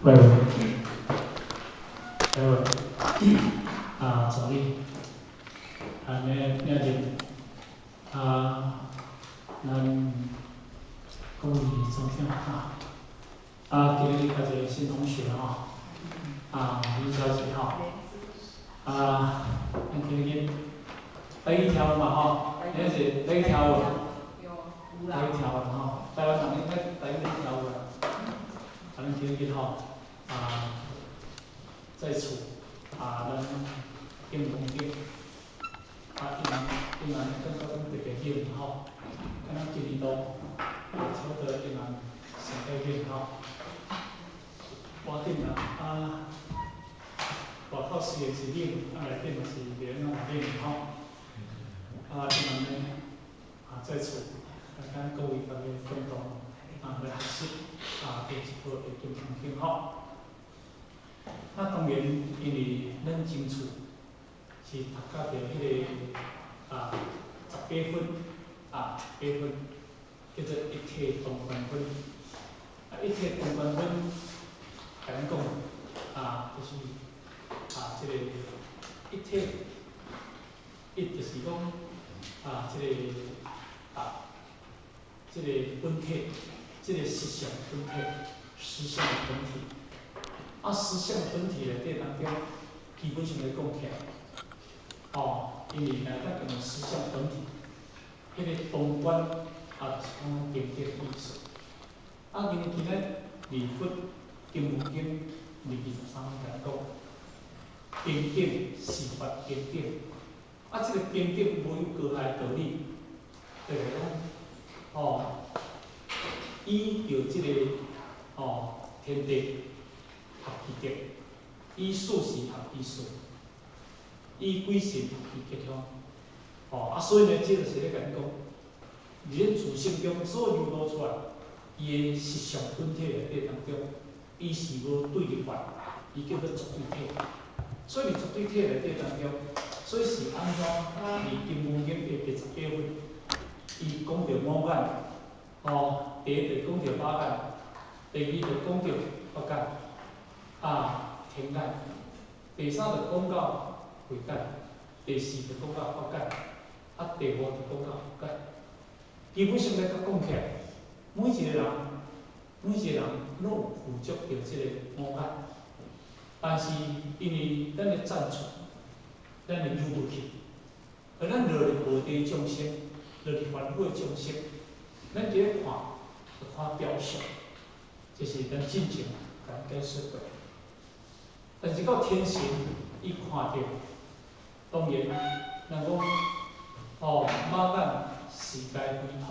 喂，总理，那咱各位昨天今日有一个新同学林小姐咱今日第一条嘛那是第一条第一条啦台湾人应该第一条啦，咱今日在厝咱建房子因感觉特别紧敢若一年多，差不多因上个月我紧外口虽然是冷，内底嘛是连冷因在厝，咱各位大家共同来学习做一个健康挺当然，因为咱进厝是读到着迄个18分8分，叫做一体同源分。一体同源分，甲咱讲就是这个一体，就是讲这个本体，这个实相本体，实相本体。实相本体内底当中，基本上来讲起来，因为内底用实相本体，迄个东观就是讲经典意思。因为今日离佛经文经223讲，经典是法经典。这个经典无有高下道理，就是讲，依照这个天地合其德，依数是合其数，依鬼神合其吉凶。所以呢，这就是咧甲你讲，伫自性中所流露出来，伊个实相本体内底当中，伊是无对立法，伊叫做绝对体。所以绝对体内底当中，所以是安怎？经文经第18分，伊讲着五眼，第一就讲着八眼，第二就讲着八眼，天眼，第三就讲到慧眼，第四就讲到法眼，第五就讲到佛眼。基本上来讲起来，每一个人拢有负责着即个五眼，但是因为咱的赞处，咱的入不去，而咱落入无地众生，落入烦恼众生，咱伫咧看表象，就是咱进前甲解释过。但是到天神，伊看到，当然，咱讲马眼是界非通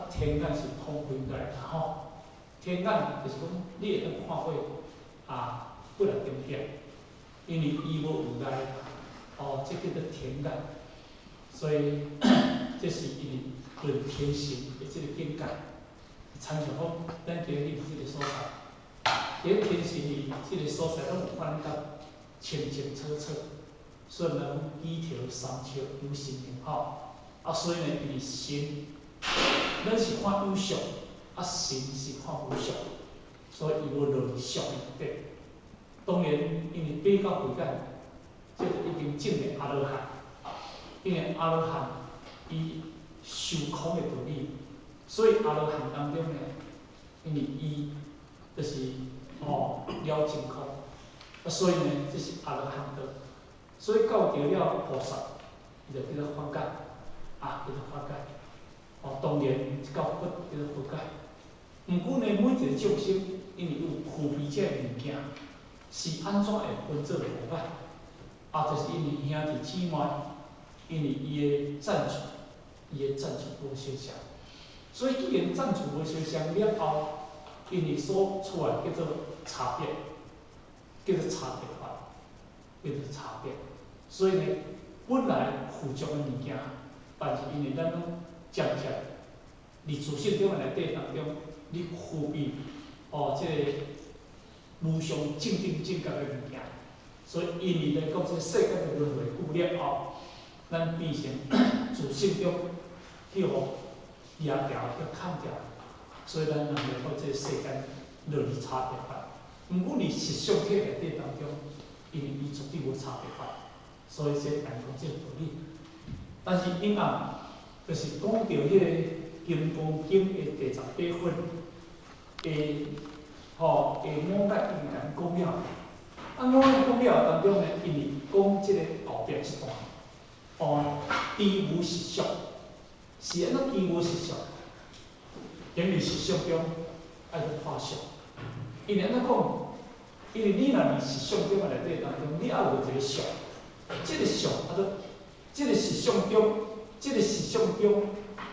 天眼是通分界天眼就是讲，你会当看过不来中点，因为伊无有碍这叫做天眼。所以这是因为论天神的这个境界，参像讲咱今日这个所在，天神伊这个所在拢有反觉清清楚楚，所以讲几条三笑有神明所以呢，因为神，咱是看有相，神是看无相，所以伊无落入相内底。当然，因为爬到慧眼，这就已经证了阿罗汉。因为阿罗汉伊修空的道理，所以阿罗汉当中呢，因为伊就是了真空，所以呢，这是阿罗汉道。所以到着了菩萨，伊就叫做法界，叫做法界。当然到佛叫做佛界。毋过呢，每一个众生因为有具备这物件，是安怎会分做五眼？就是因为兄弟姊妹。因为伊的赞处无相像，所以既然赞处无相像了后，因为所出来叫做差别，叫做差别法，叫做差别。所以呢，本来附着的物件，但是因为咱拢渐渐，伫自性中内底当中，你具备这个无上正正觉的物件，所以因为来讲，这世间的轮回久了后。咱变成自性中去互压掉、去砍掉，所以咱人来到这个世间，落去差别法。毋过伫实相体内底当中，因为伊绝对无差别法，所以这讲这个道理。但是因啊，就是讲到迄个《金刚经》的第18分，下末甲因讲了，末甲讲了当中呢，因为讲即个后壁一段，知无实相，是安怎知无实相？因为实相中爱去看相，因为安怎讲？因为你若伫实相中内底当中，你爱有一个相，即个相即个实相中，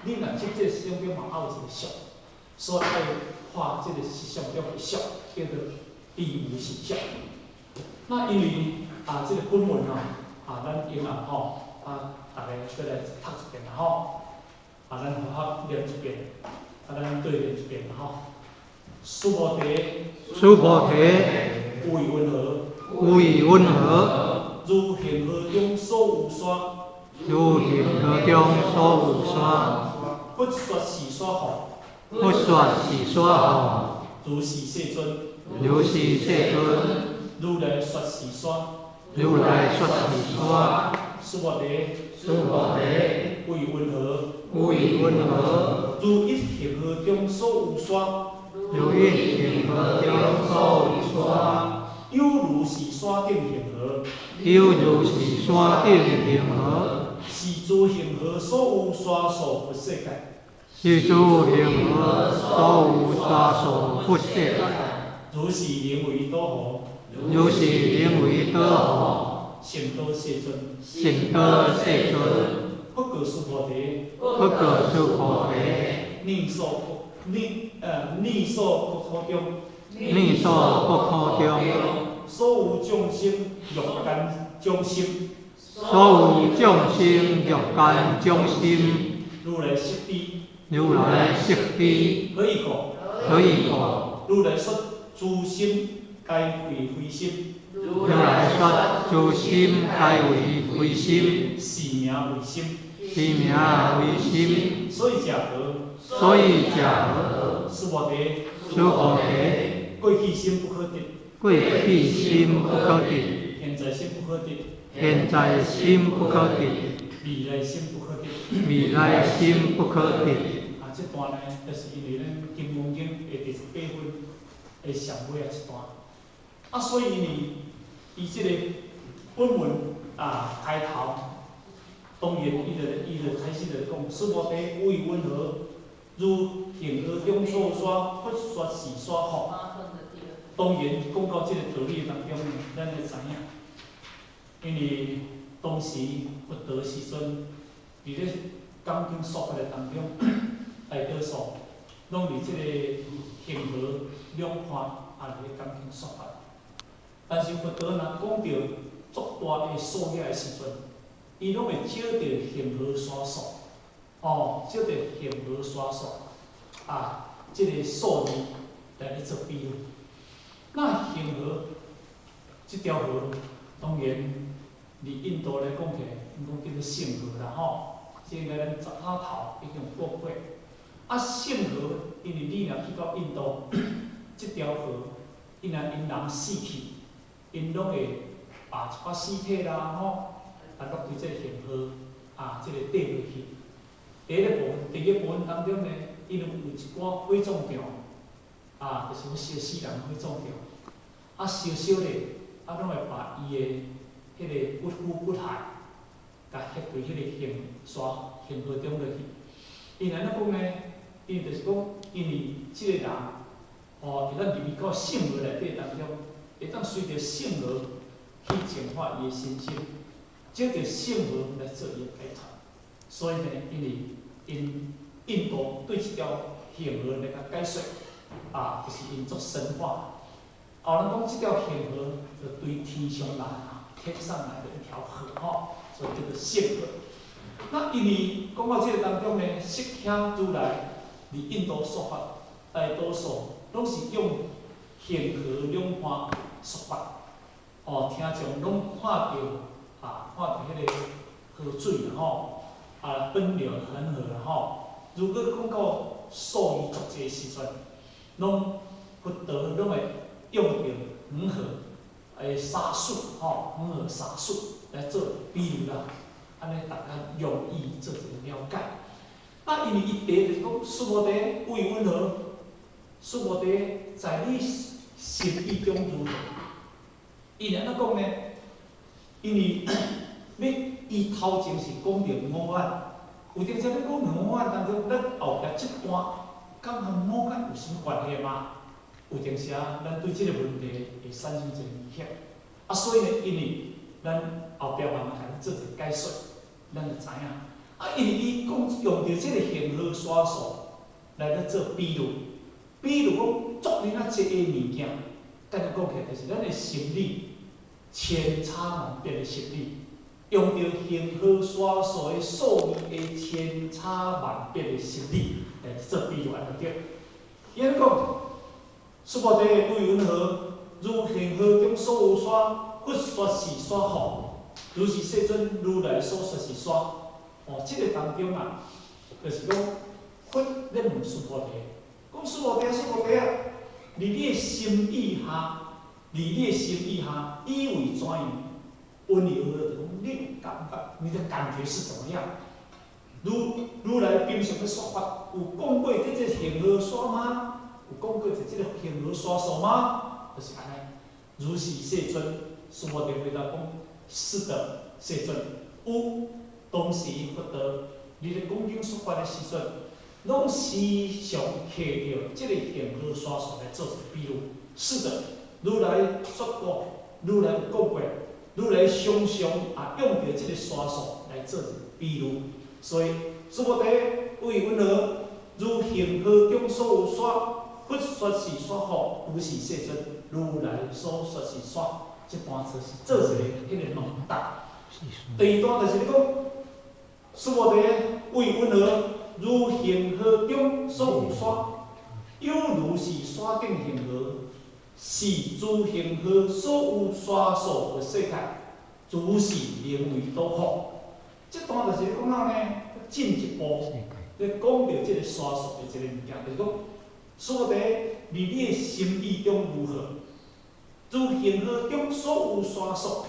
你若即个实相中嘛爱有一个相，所以爱看即个实相中的相，叫做知无实相。那因为即个本文咱用大家再来读一遍咱好念一遍，咱对念一遍苏菩提，为云何？如恒河中所有山，不说是沙河，如是世尊，如来说是沙。苏菩提，为云何？如一恒河中所有沙，犹如是山顶恒河，是诸恒河所有沙数不世界。如是名为多河，成多世尊。不可苏菩提，逆所不可中，所有众生欲干众心，如来悉知。何以故？如来说诸心该为非心，是名为心。所以假何？苏菩提，过去心不可得，现在心不可得，未来心不可得。这段呢，就是因为咱《金刚经》的第18分的上尾一段。所以呢，伊这个本文开头，当然伊就开始就讲苏菩提为云何？如恒河中所有沙，不说是沙河。当然讲到这个道理当中呢，咱会知影，因为当时佛陀时阵，伫咧讲经说法的当中，大多数拢伫这个恒河两岸伫咧讲经说法。但是佛陀若讲到足大的数额的时阵，伊拢会照着恒河沙数，这个数字来去做比喻。那恒河这条河，当然伫印度来讲起来，因讲叫做圣河啦现在咱十塔头已经有过。圣河，因为你若去到印度，这条河，因人死去，因拢会把一寡尸体啦落伫这个恒河这个底落去。第二部分当中呢，因有一寡火葬场，就是要烧死人火葬场，烧咧，拢会把伊的迄个骨肤骨骸，甲吸回迄个恒河中落去。因安怎讲呢？因就是讲，因为即个人，会当入去到圣河内底当中，会当随着圣河去净化伊的身心，借着圣河来做伊的解脱。所以呢，因为印度对这条恒河来甲解说，就是因作神化。人讲这条恒河就对天上来天上来的一条河所以叫做圣河。那因为讲到这个当中呢，释迦如来伫印度说法，大多数拢是用恒河两岸说法，听众拢看到迄个河水奔流恒河如果讲到数以足济时阵，拢佛陀拢会用到黄河诶沙数黄河沙数来做比喻啦，安尼大家容易做一个了解。因为伊第就是讲，苏摩地为阮何？苏摩地在你心意中如何？伊安怎讲呢？因为伊头前是讲着五眼，有阵时咧讲五眼当中，咱后壁这段，敢和五眼有啥关系吗？有阵时咱对即个问题会产生一个疑惑。所以呢，因为咱后壁慢慢甲你做一个解说，咱就知影。因为伊讲用着即个恒河沙数来咧做比喻，比如讲作恁一个物件，甲你讲起来就是咱的心理。千差万别的心理，用着恒河沙数的数字的千差万别的心理来做比喻，安尼对。伊安尼讲，苏摩地为云何？如恒河中所有沙，佛说是沙河，如是世尊如来所说是沙。即个当中就是讲，佛咧问苏摩地，讲苏摩地，伫你的心意下。以为怎样？温柔的讲，你感觉，你的感觉是怎么样？如来平常的说法，有讲过这个恒河沙吗？有讲过这个恒河沙数吗？就是安尼。如是世尊，苏摩地回答讲：是的，世尊。有，当时佛陀，你咧讲经说法的时阵，拢时常摕着这个恒河沙数来做一个比喻。是的。如来说过，如来有讲过，如来常常用着这个沙数来做比喻，所以苏摩地为云何？如恒河中所有沙，佛说是沙河，如是世尊，如来所说是沙。这段就是做一个迄个问答。第二段就是咧讲，苏摩地为云何？如恒河中所有沙，有如是沙顶恒河。是诸恒河所有沙数的世界，如是名为多好。这段就是讲到呢，进一步咧讲到这个沙数的这个物件，就是讲，苏摩地，你的心意中如何？如恒河中所有沙数，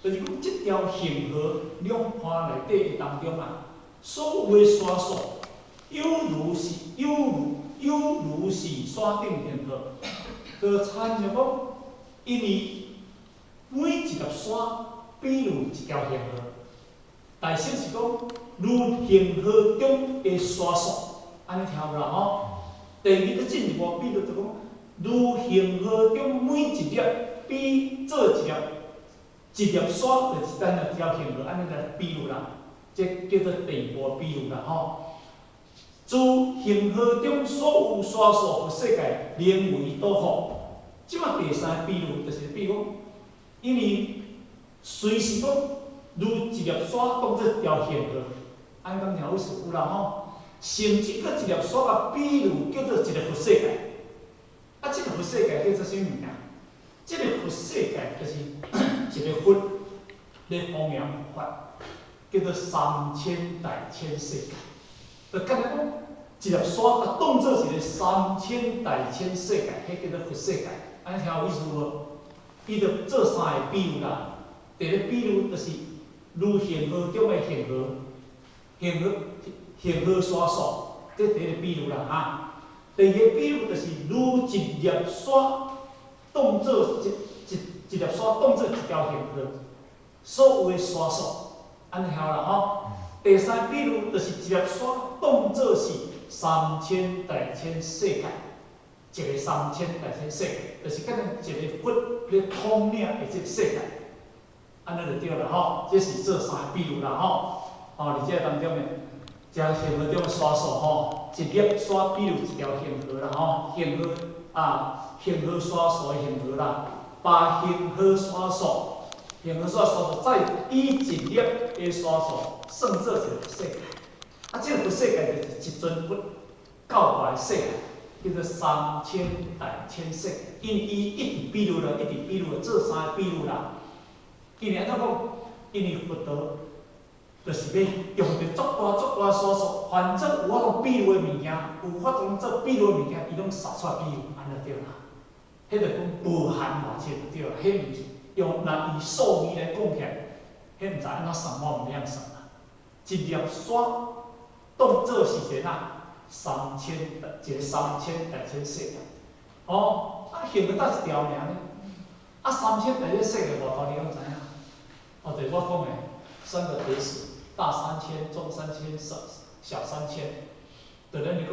就是讲这条恒河两岸内底当中所有的沙数，有如是沙顶恒河。就参像讲，因为每一粒沙比如一条恒河，大意是讲，如恒河中的沙数，安尼听有啦第二个进一步比如就讲，如恒河中每一粒比做一粒沙，就是等于一条恒河，安尼来比如啦，这叫做第二步比如啦诸恒河中所有沙数的世界，名为多好。即摆第三比喻就是比如讲，因为随时讲如一粒沙当作一条恒河，安讲听有是有啦甚至搁一粒沙比如叫做一个佛世界。这个佛世界叫做啥物件？这个佛世界就是一个佛咧弘扬法，叫做3000大千世界。就简单讲，一粒沙当作一个3000大千世界，迄叫做佛世界。安尼听有意思无？伊就做三个比喻啦。第一个比喻就是如恒河中的恒河沙数，这第一个比喻啦第二个比喻就是如一粒沙当作一粒沙当作一条恒河，所有的沙数，安尼听有啦第三比喻就是一粒沙当作是3000大千世界，一个3000大千世界，就是敢若一个佛咧统领的这个世界，安尼就对啦这是做三个比喻啦伫这当中呢，这恒河中的沙数一粒沙比如一条恒河啦恒河沙数的恒河啦，把恒河沙数再以一粒的沙数算做一个世界，这个佛世界就是一尊佛教化的世界，叫做3000大千世界。因伊一直比喻做三个比喻啦。因为安怎讲？因为佛陀就是要用着足大所数，反正有法度比如的物件，有法度做比如的物件，伊拢扫出来比如，安尼对啦。迄着讲无限偌济就对啦，迄毋是用若以数字来讲起来，迄毋知安怎算，我毋晓算啦。一粒沙当做是一个3000大千世界。哦，形个搭一条尔呢，3000大千世界外头你拢知影？哦，就是我讲的3个叠史，大3000、中3000、小3000。就咱你讲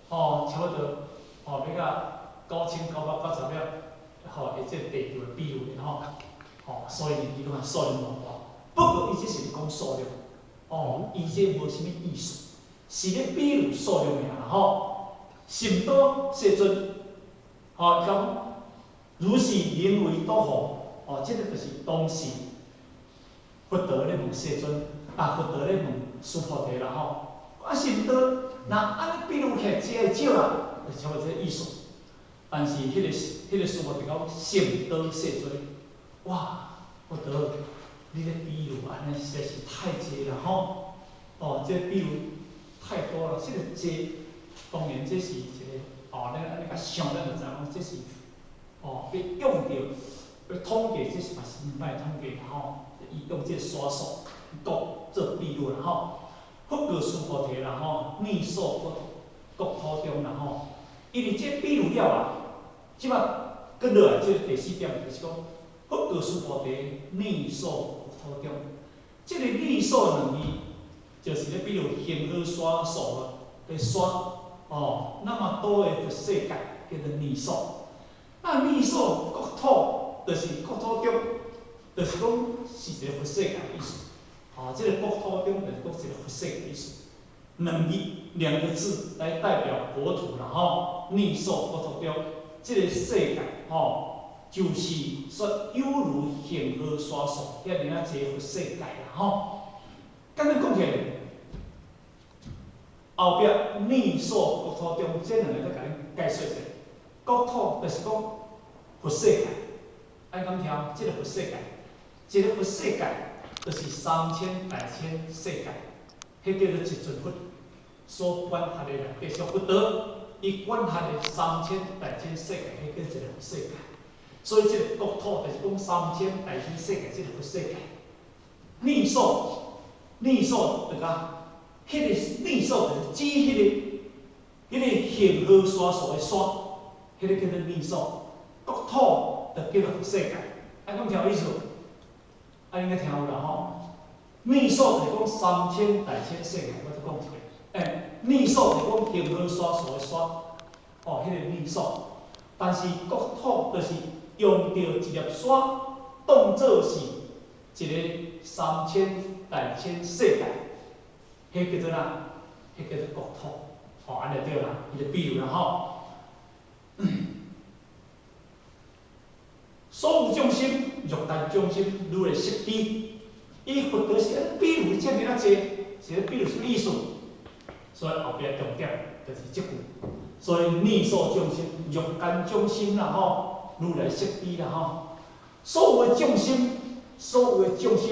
哦，差不多哦，要到9990了，吼，即个地球的比如吼，所以你看数量偌大。不过伊只是讲数量，哦，伊这无啥物意思，是咧比如数量尔吼。甚多世尊，讲如是人为多好，这个就是当时佛陀咧问世尊，佛陀咧问须菩提啦吼。甚多，若安尼比如起来，这个少啦，就差不多这个意思。但是迄个师傅就讲甚多世尊，哇！佛陀，你个比如安尼实在是太济了吼。这比如太多了，这个济，当然这是一个咱安尼甲想，咱就知影，这是要用着要统计，这是嘛是毋歹统计吼。伊用这个沙数做比如啦吼。佛告须菩提啦吼，逆受国土中啦吼。因为这比如了即摆搁落来，这个第4点就是讲，佛告须菩提，逆受国土中。这个逆受2字，就是咧比如恒河沙数的沙，那么多的世界叫做逆受。逆受国土，就是国土中，就是讲是一个佛世界的意思。这个国土中就是讲一个佛世界的意思。2个字来代表国土啦吼，逆受国土中。这个世界就是说犹如恒河沙数，遐尔济佛世界啦吼。简单讲起来，后壁逆受国土中这2个再甲恁解说者。国土就是讲佛世界，爱敢听？这个佛世界，一个佛世界就是3000大千世界，迄叫做一尊佛所管辖的啦。继续佛陀。伊管辖的3000大千世界，迄叫一个佛世界。所以这个国土就是讲3000大千世界，这个佛世界。逆受就讲，迄个逆受就是指迄个恒河沙数的沙，迄个叫做逆受。国土就叫做佛世界。咁听有意思？应该听有啦吼。逆受就是讲3000大千世界，我再讲一遍。逆受是讲恒河沙数的沙，迄个逆受。但是国土就是用着一粒沙，当作是一个3000大千世界，迄叫做哪？迄叫做国土。安尼对啦，伊就比如啦吼。所有众生，欲界众生，如来悉比。伊佛陀是比如遮尔济，是比如什么意思？所以后壁重点就是即句。所以逆受众生，欲界众生啦吼，如来悉比啦吼。所有的众生，欲界众生，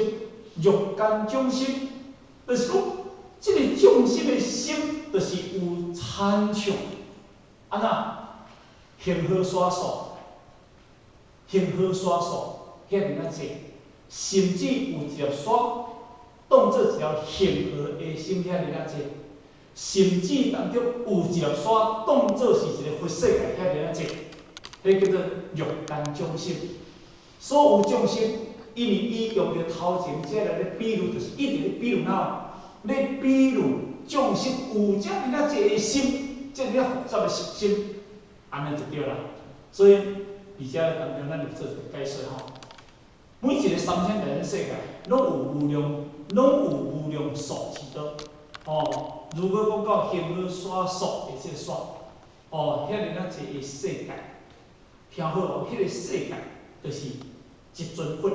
就是讲，即个众生的心，就是有参像，安怎？恒河沙数，遐尔济，甚至有一粒沙，当作一条恒河的心遐尔济。甚至当中有一粒沙，当作是一个佛世界遐尔济，迄叫做欲界众生。所有众生，因为伊用着头前这来咧比喻，就是一直咧比喻咧比喻众生有遮尔济的心，遮尔复杂的心，安尼就对啦。所以，而且当中咱就做一个解说吼。每一个3000大千世界，拢有无量数之多。如果讲到恒河沙数的这个沙，遐尔济的世界，听好哦，迄个世界就是一尊佛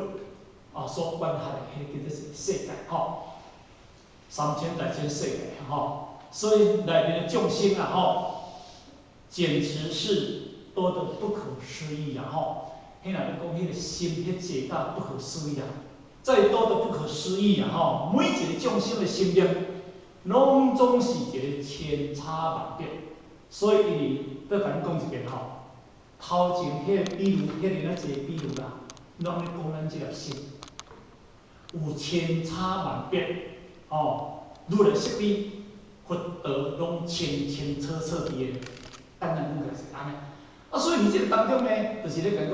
所管辖的，迄个叫做世界3000大千世界所以内面的众生简直是多得不可思议迄若讲迄个心，迄解大不可思议再多的不可思议啊！吼，每一个众生的心念，拢总是一个千差万别。所以伊要甲你讲一遍吼，头前比如迄个一个比如啦，拢咧讲咱即粒心有千差万别哦。如来释理、佛道拢清清楚楚伫个，简单讲就是安尼。啊，所以你这个当中呢，就是咧讲，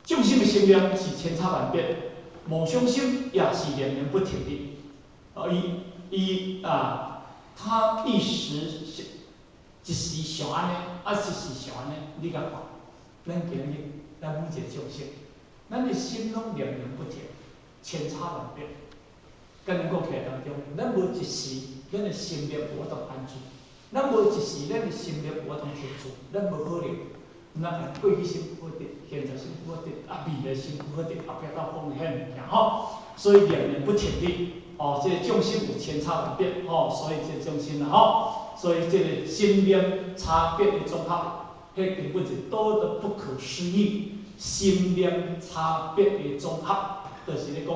众生的心念是千差万别。妄想心也是连绵不停的，他一时上安尼，一时上安尼，你甲看，咱今日咱每一个众生，咱的心拢连绵不停，千差万别。跟咱讲起来当中，咱无一时，咱的心念无法度安住；咱无一时，咱的心念无法度停住，咱无可能。咱过去心不好得，现在心不好得，未来心不好得，后壁到风险物件吼，所以连绵不停的哦，这个众生有千差万别哦，所以这个众生啦吼，所以这个心念差别的综合，迄根本是多得不可思议。心念差别的综合，就是咧讲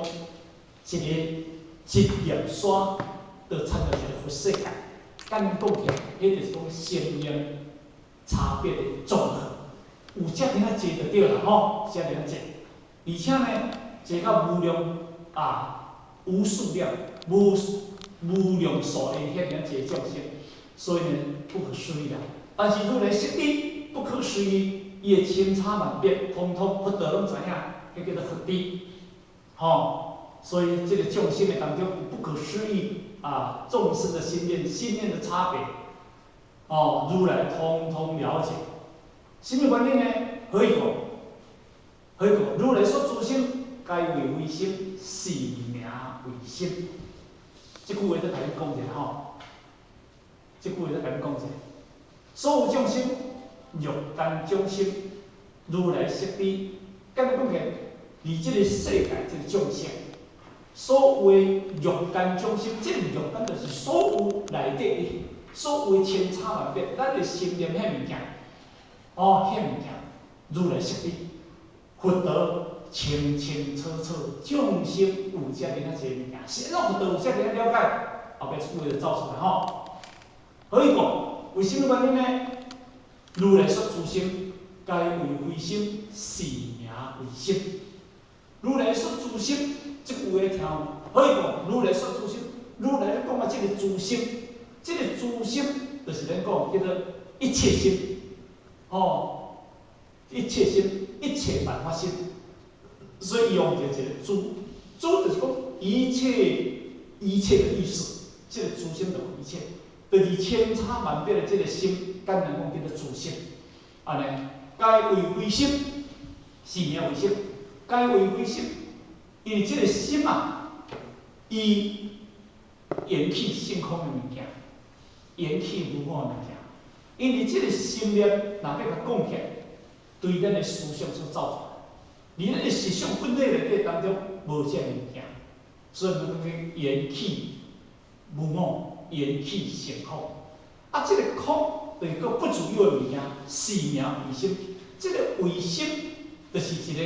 一个一粒沙，就参到一个佛世界。简单讲起来，迄就是讲心念差别的综合。有遮尔啊济就对啦吼，遮尔啊济，而且呢，济到无量无数量、无量数的遐尔济众生，所以呢不可思议啦。但是如来释理不可思议，伊的千差万别，通通佛道拢知影，迄叫做佛理，吼。所以这个众生的当中有不可思议众生的心念的差别，如来通通了解。什么原因呢？何以讲？如来说诸心，该为为心，是名为心。这句话再甲你讲者吼，这句话再甲你讲者。所有众生，欲间众生，如来释理，简单讲起来，伫这个世界这个众生，所谓欲间众生，这个欲间就是所有内底的，所有千差万别，咱的心念遐物件。遐物件，如来释理，佛道清清楚楚，众生有遮尔啊济物件，是按佛道有遮尔啊了解，后壁出话就走出来吼。何以讲？为什么原因呢？如来说诸心，该为为心，是名为心。如来说诸心，这句话听有？何以讲？如来说诸心，如来咧讲这个诸心，这个诸心就是咱讲叫做一切心。一切心，一切万法心，所以用着一个诸，诸就是讲一切的意思。这个诸心就一切，就是千差万别的这个心，简单讲叫做诸心。安尼，该为为心，是名为心。该为为心，因为这个心伊缘起性空的物件，缘起无我的物件。因为这个心念，若要甲讲起来，对咱的思想所造出来，而咱的实相本体内底当中无这物件，所以我们讲缘起无我，缘起成空。这个空就是个不主有的物件，是名为心。这个为心就是一个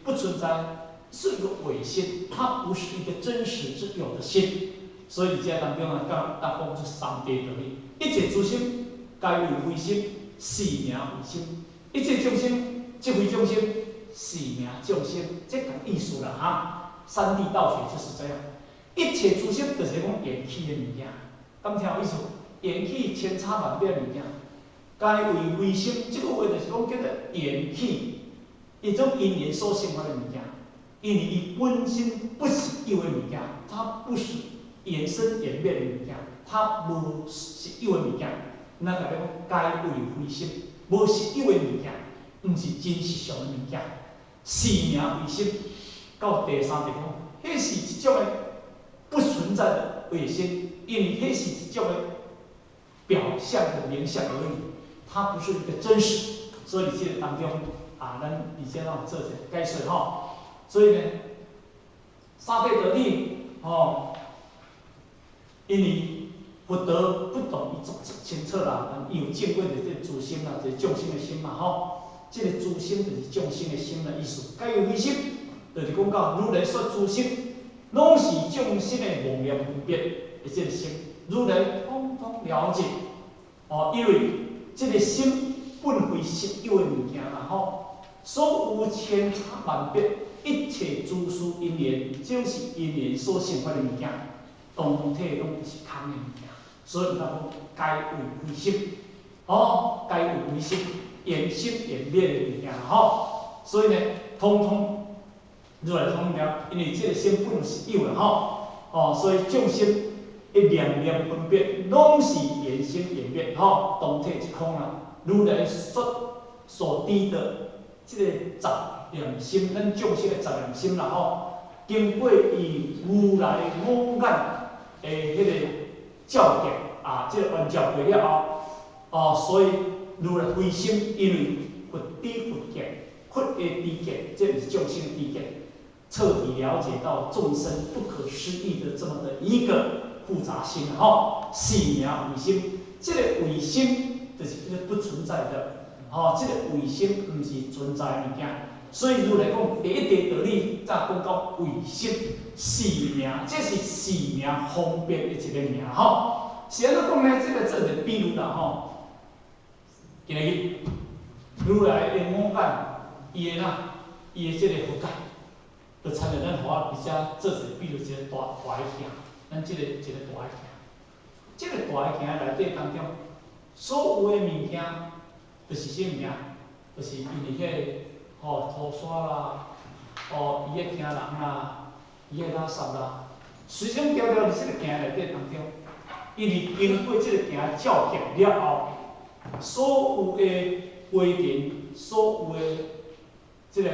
不存在，是一个伪心，它不是一个真实之有的心。所以这当中讲出三大道理：一切诸心。该为为心，是名为心；一切众生，即为众生，是名众生。这个意思啦哈。三谛道学就是这样。一切诸心就是讲缘起的物件，敢听有意思？缘起千差万别的物件，该为为心，这个话就是讲叫做缘起，一种因缘所生发的物件。因为伊本身不是有的物件，它不是缘生缘灭的物件，它无是有的物件。咱甲讲该为为心，无实有的物件，毋是真实上的物件，是名为心。到第三就讲，迄是一种的不存在的伪心，因为迄是一种的表象的名相而已，它不是一个真实。所以这个当中咱以前做者解释吼。所以呢，三谛道理因为佛道不懂伊做清楚啦，伊有见过的这个诸心啦，这个众生的心嘛吼，这个诸心就是众生的心的意思。该为为心，就是讲到如来说诸心，拢是众生的妄念分别的这个心，如来通通了解。因为这个心本非实有的物件啦吼，所有千差万别，一切诸事因缘，就是因缘所生发的物件，同体拢是空的物件。所以咱讲该为非心，该为非心，缘心缘灭的物件吼。所以呢，通通如来通了，因为这个心本是有的吼，所以众生的念念分别，拢是缘心缘灭同体一空啦。如来所知的这个杂念心，咱众生的杂念心啦经过以如来五眼的迄个照见这个照过了后，所以如来非心，因为佛知佛见，佛的知见，这是众生的知见，彻底了解到众生不可思议的这么的一个复杂性是名唯心。这个唯心就是一个不存在的，这个唯心不是存在的物件。所以如来讲第一地道理，才讲到唯心是名，这是是名方便的一个名是安怎讲呢？这个做者比如啦今日如来的五眼，伊的这个佛界，就参照咱互我比较做者比如一个大的镜，咱这个一个大的镜。这个大镜内底当中，所有的物件，就是啥物件？就是因为迄个土沙啦，伊的惊人啦，伊的垃圾啦，随种条条伫这个镜内底当中，因为经过这个镜照见了后，所有的规定，所有的这个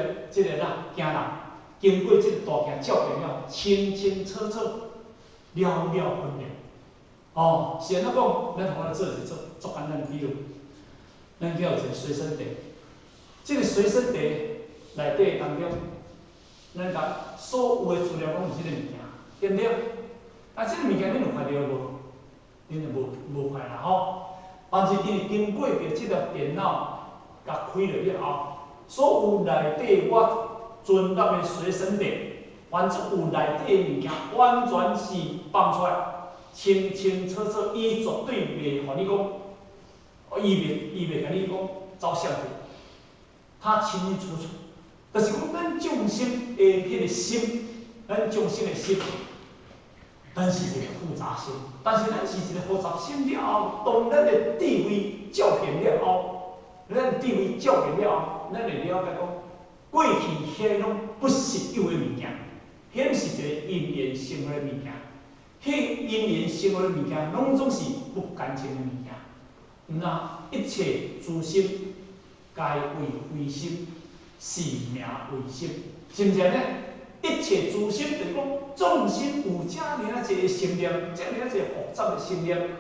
惊人，经过这个大镜照见了，清清楚楚，了了分明。是安怎讲？咱互我做一做简单的比喻，咱叫一个随身袋。这个随身袋内底当中，咱甲所有的资料拢是这个物件，对不对？这个物件恁有看到无？恁就无看啦但是因为经过着这个电脑甲开了后，所有内底我存档的随身袋，凡是有内底的物件，完全是放出来。清清楚楚，伊绝对袂互你讲，伊袂甲你讲走相去，他清清楚楚。就是讲咱众生的迄个心，咱众生的心，咱是一个复杂心，但是咱是一个复杂心了后，当咱的智慧照见了后，咱智慧照见了后，咱会了解讲，过去遐拢不实有的物件，遐是一个因缘生的物件。迄因缘生活的物件，拢总是不干净的物件。一切诸心，该为非心，是名为心，是毋是呢？一切诸心就是讲，众生有遮尔一个心念，遮尔一个复杂的心念，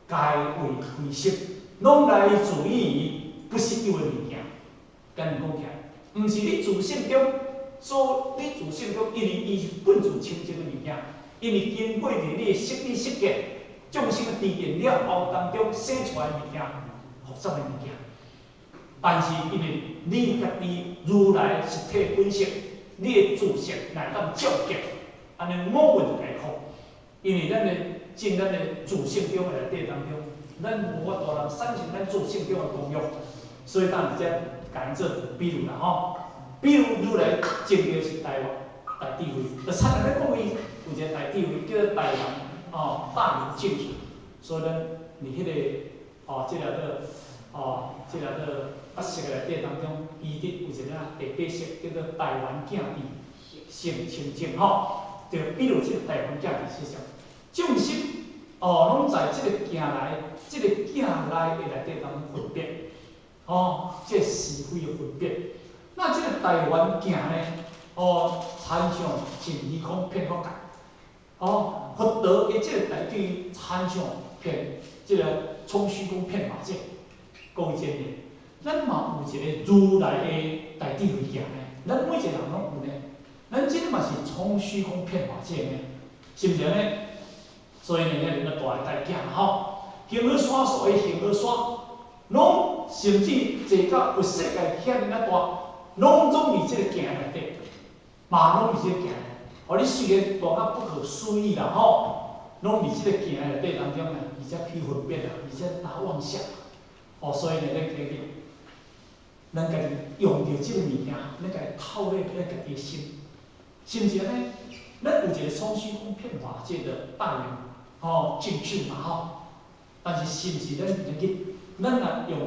该为非心，拢来自于不实有的物件。简单讲起来，毋是你自性中你自性中，因为伊是本自清净的物件。因为经过着你的识理识见，众生的知见了后当中生出来的物件，复杂的物件。但是因为你家己如来实体本性，你的自性来当照见，安尼五蕴就解放。因为咱的自性中的内底当中，咱无法度通产生咱自性中的功用，所以咱直接讲做比如啦比如如来证的是台湾大智慧，就参照咱讲伊。有一个大智慧叫做台湾大明净土，所以咱伫迄个这个八识的内底当中，伊伫有一个第八识叫做台湾境地性清净就比如这个台湾境地实上，众生拢在这个境内，这个境内的内底当中分别这是非的分别。那这个台湾境呢参像真虚空遍法界。佛道的这个内对参像遍这个从虚空遍法界，各位见面，咱嘛有一个如来的大智慧镜呢，咱每一个人拢有呢，咱这个嘛是从虚空遍法界呢，是毋是呢？所以呢，咱就大个大镜形而山所谓形而山，拢甚至坐到有世界遐尔大，拢总伫这个镜内底。嘛拢伫即个行，哦，你虽然讲啊不可思议啦吼，拢伫即个行内底当中呢，而且去分别啊，而且打妄想，哦，所以呢，咱家己，咱家己用着即个物件，咱家己套入咱家己的心，是毋是安尼？咱有一个双虚空遍法界的大圆，吼境界嘛吼，但是是毋是咱人去，咱若用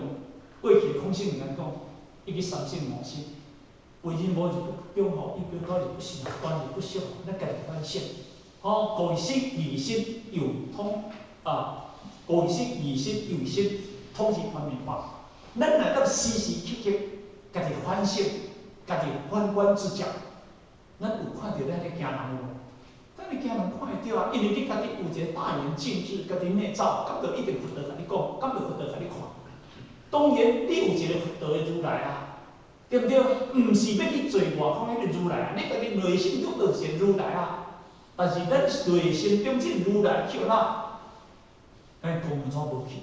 过去空性来讲，伊个三性模式。为人无就不恭候，一边高就不行，端就不修，咱家己反省。哦，故意心、疑心有通啊，故意心、疑心、有心，通是方面法。咱若当时时刻刻家己反省，家己反观自觉，咱有看到咱咧行人无？咱咧行人看会到啊，因为你家己有一个大圆镜智，家己内照，敢着一定佛道甲你讲，敢着佛道甲你看。当然，你有一个佛道的如来啊。对不对？毋是要去做外方迄个如来啊，你家己内心中就是如来啊。但是咱内心中这如来叫哪？咱根本错无去。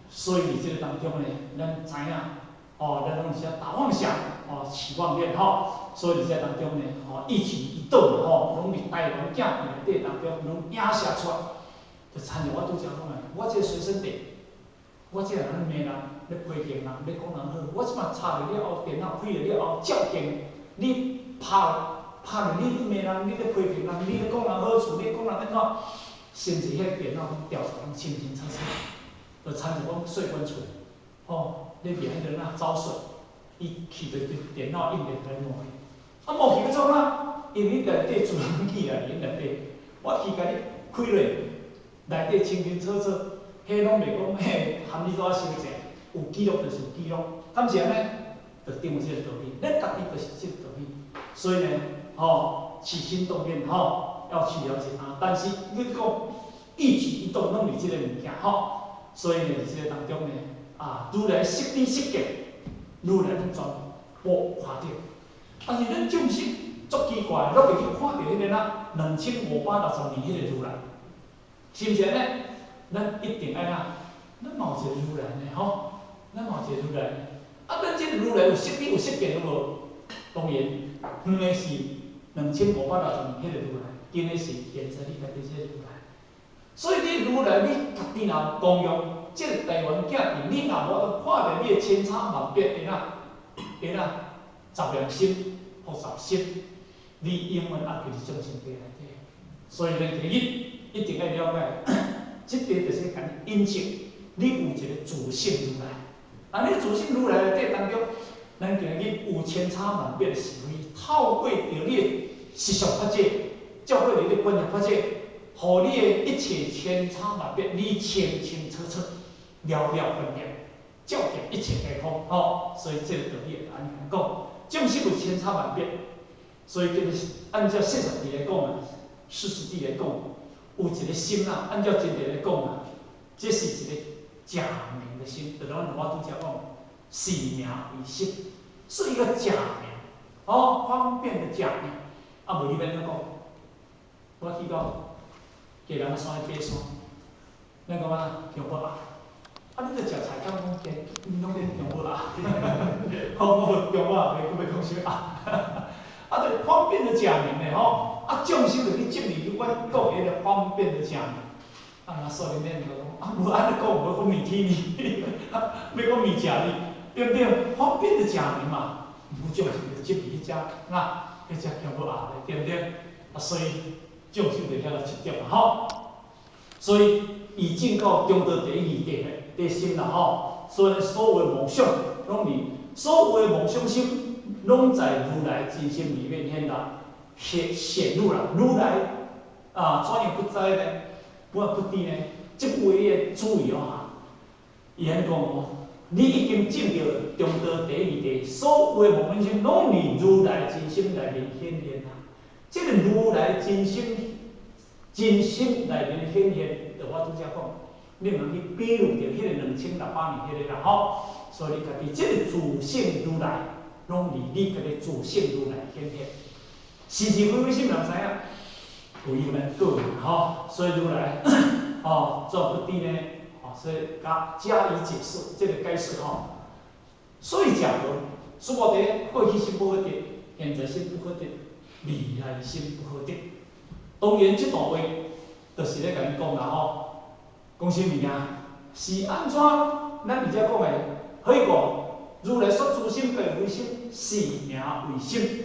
所以伫这个当中呢，咱知影，哦，咱拢是大妄想，哦，起妄念吼。所以伫这当中呢，哦，一举一动吼，拢伫台湾境内底当中拢影射出来。就参照我拄则讲的，我这个随身碟，我这个人骂人。咧批评人，咧讲人好，我即摆插入了后，电脑开了后，照镜，你拍入你骂人，你咧批评人，你咧讲人好处，你讲人安怎，甚至迄电脑调查拢清清楚楚，就参照讲税关处，吼，咧掠迄个哪招税，伊去着电脑印入来摸去，啊摸去要创哪？因为内底自动器啊，因内底，我去甲你开落，内底清清楚楚，迄拢袂讲嘿含你怎啊修正。有记录就是有记录，敢是安尼，就定有即个道理。咱家己就是即个道理。所以呢，吼，起心动念，吼，要去了解它。但是你讲一举一动拢是即个物件，吼。所以呢，伫即个当中呢，啊，愈来识知识见，愈来拢全部看到。但是咱众生足奇怪，拢袂去看到迄个哪2560年迄个如来，是毋是安尼？咱一定爱哪？咱嘛有一个如来呢，吼。咱嘛有一个如来，啊，咱即个如来有识知有识见有无？当然，远的是2560年迄个如来，近的是现在你家己即个如来。所以你如来，你家己若供养即个台湾境地，你若无看到你的千差万别的杂念心、复杂心，你永远也就是众生界内底。所以咱第一一定要了解，即个就是讲因性，你有一个自性如来。啊！你自性如来内底当中，咱今日有千差万别的是非，透过着你的实相法界，照过你的观念法界，互你的一切千差万别，你清清楚楚、了了分别，照见一切皆空。吼，所以这个道理安尼讲，众生有千差万别，所以就是按照现实地来讲啊，事实地来讲，有一个心啊，按照真理来讲啊，这是一个。假名的心，就咱我拄则讲，是名为心，是一个假名，哦，方便的假名。啊，无你免怎讲，我去到给人山去爬山，咱讲啊，中国啊，啊，你着食菜敢讲加，拢变中国啊，好，我中国啊，袂讲啥啊，啊，这方便的假名呢，吼，啊，众生着去证明我讲迄个方便的假名。啊，那说恁恁就讲，啊，无安尼讲，无讲米天哩，要讲米食哩，对不对？方便的假名嘛，无种就接去迄只，那迄只强不下嘞，对不对？啊，所以种就就遐个一点嘛，吼。所以以正到中道第一义的心啦，吼。所以所有的梦想，拢是所有的梦想心，拢在如来真心里面显露了。如来啊，怎样不知呢？不知呢，即话要注意哦。伊安讲哦，你已经证到中道第一义，所有的梦想拢是如来真心内面显现啊。即个如来真心内面显现，就我拄则讲，你毋通去比喻着迄个2600年迄个啦吼。所以你家己即个自性如来，拢是你家己自性如来显现。是是非非，谁人知影？有因咱个人吼，所以如来哦，做不知呢，哦，所以加以解释，这个解释吼。所以讲说，说我哋过去心不可得，现在心不可得，未来心不可得。当然，这段话就是咧甲你讲啦吼，讲啥物啊？是安怎？咱而且讲的，可以讲如来说诸心本为心，是名为心。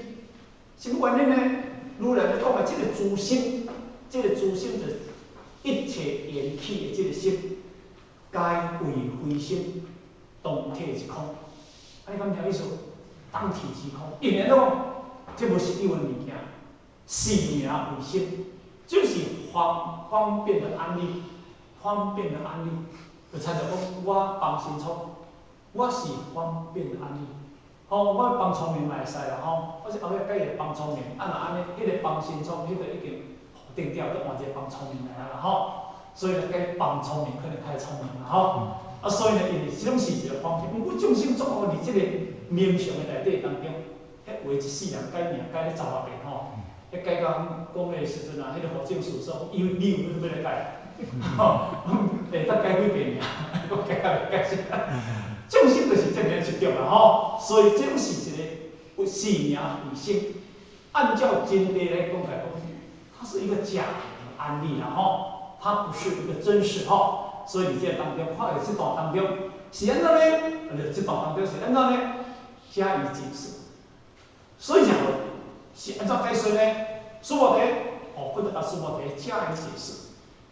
什么原因呢？如来咧讲的这个诸心，这个诸心就是一切缘起的这个心，皆为非心，当体即空。安尼敢听意思？当体即空，因为讲这无实有的物件，是名为心，就是方便的安利，方便的安利。就参照讲，我放心聪，我是方便的安利。吼，我放聪明嘛会使啦吼，我是后尾改个放聪明，啊若安尼，迄个放心聪，迄个已经定调，再换一个放聪明来啊啦吼。所以咧，改放聪明可能太聪明啦吼。啊，所以呢，因为这种是一个方便，毋过众生总好伫即个冥想的内底当中，迄为一世人改命改咧10啊遍吼，迄改到讲的时阵啊，迄个法证事说，你有要来改，吼，会当改几遍尔，我改到袂改先。众生就是这样执着啦吼，所以这种是一个是名为心。按照真谛来讲来讲，它是一个假的案例啦吼，它不是一个真实吼。所以你这当中看的这段当中是安怎呢？这段当中是安怎呢？加以解释。所以讲是按照解说呢，苏摩提不得甲苏摩提加以解释。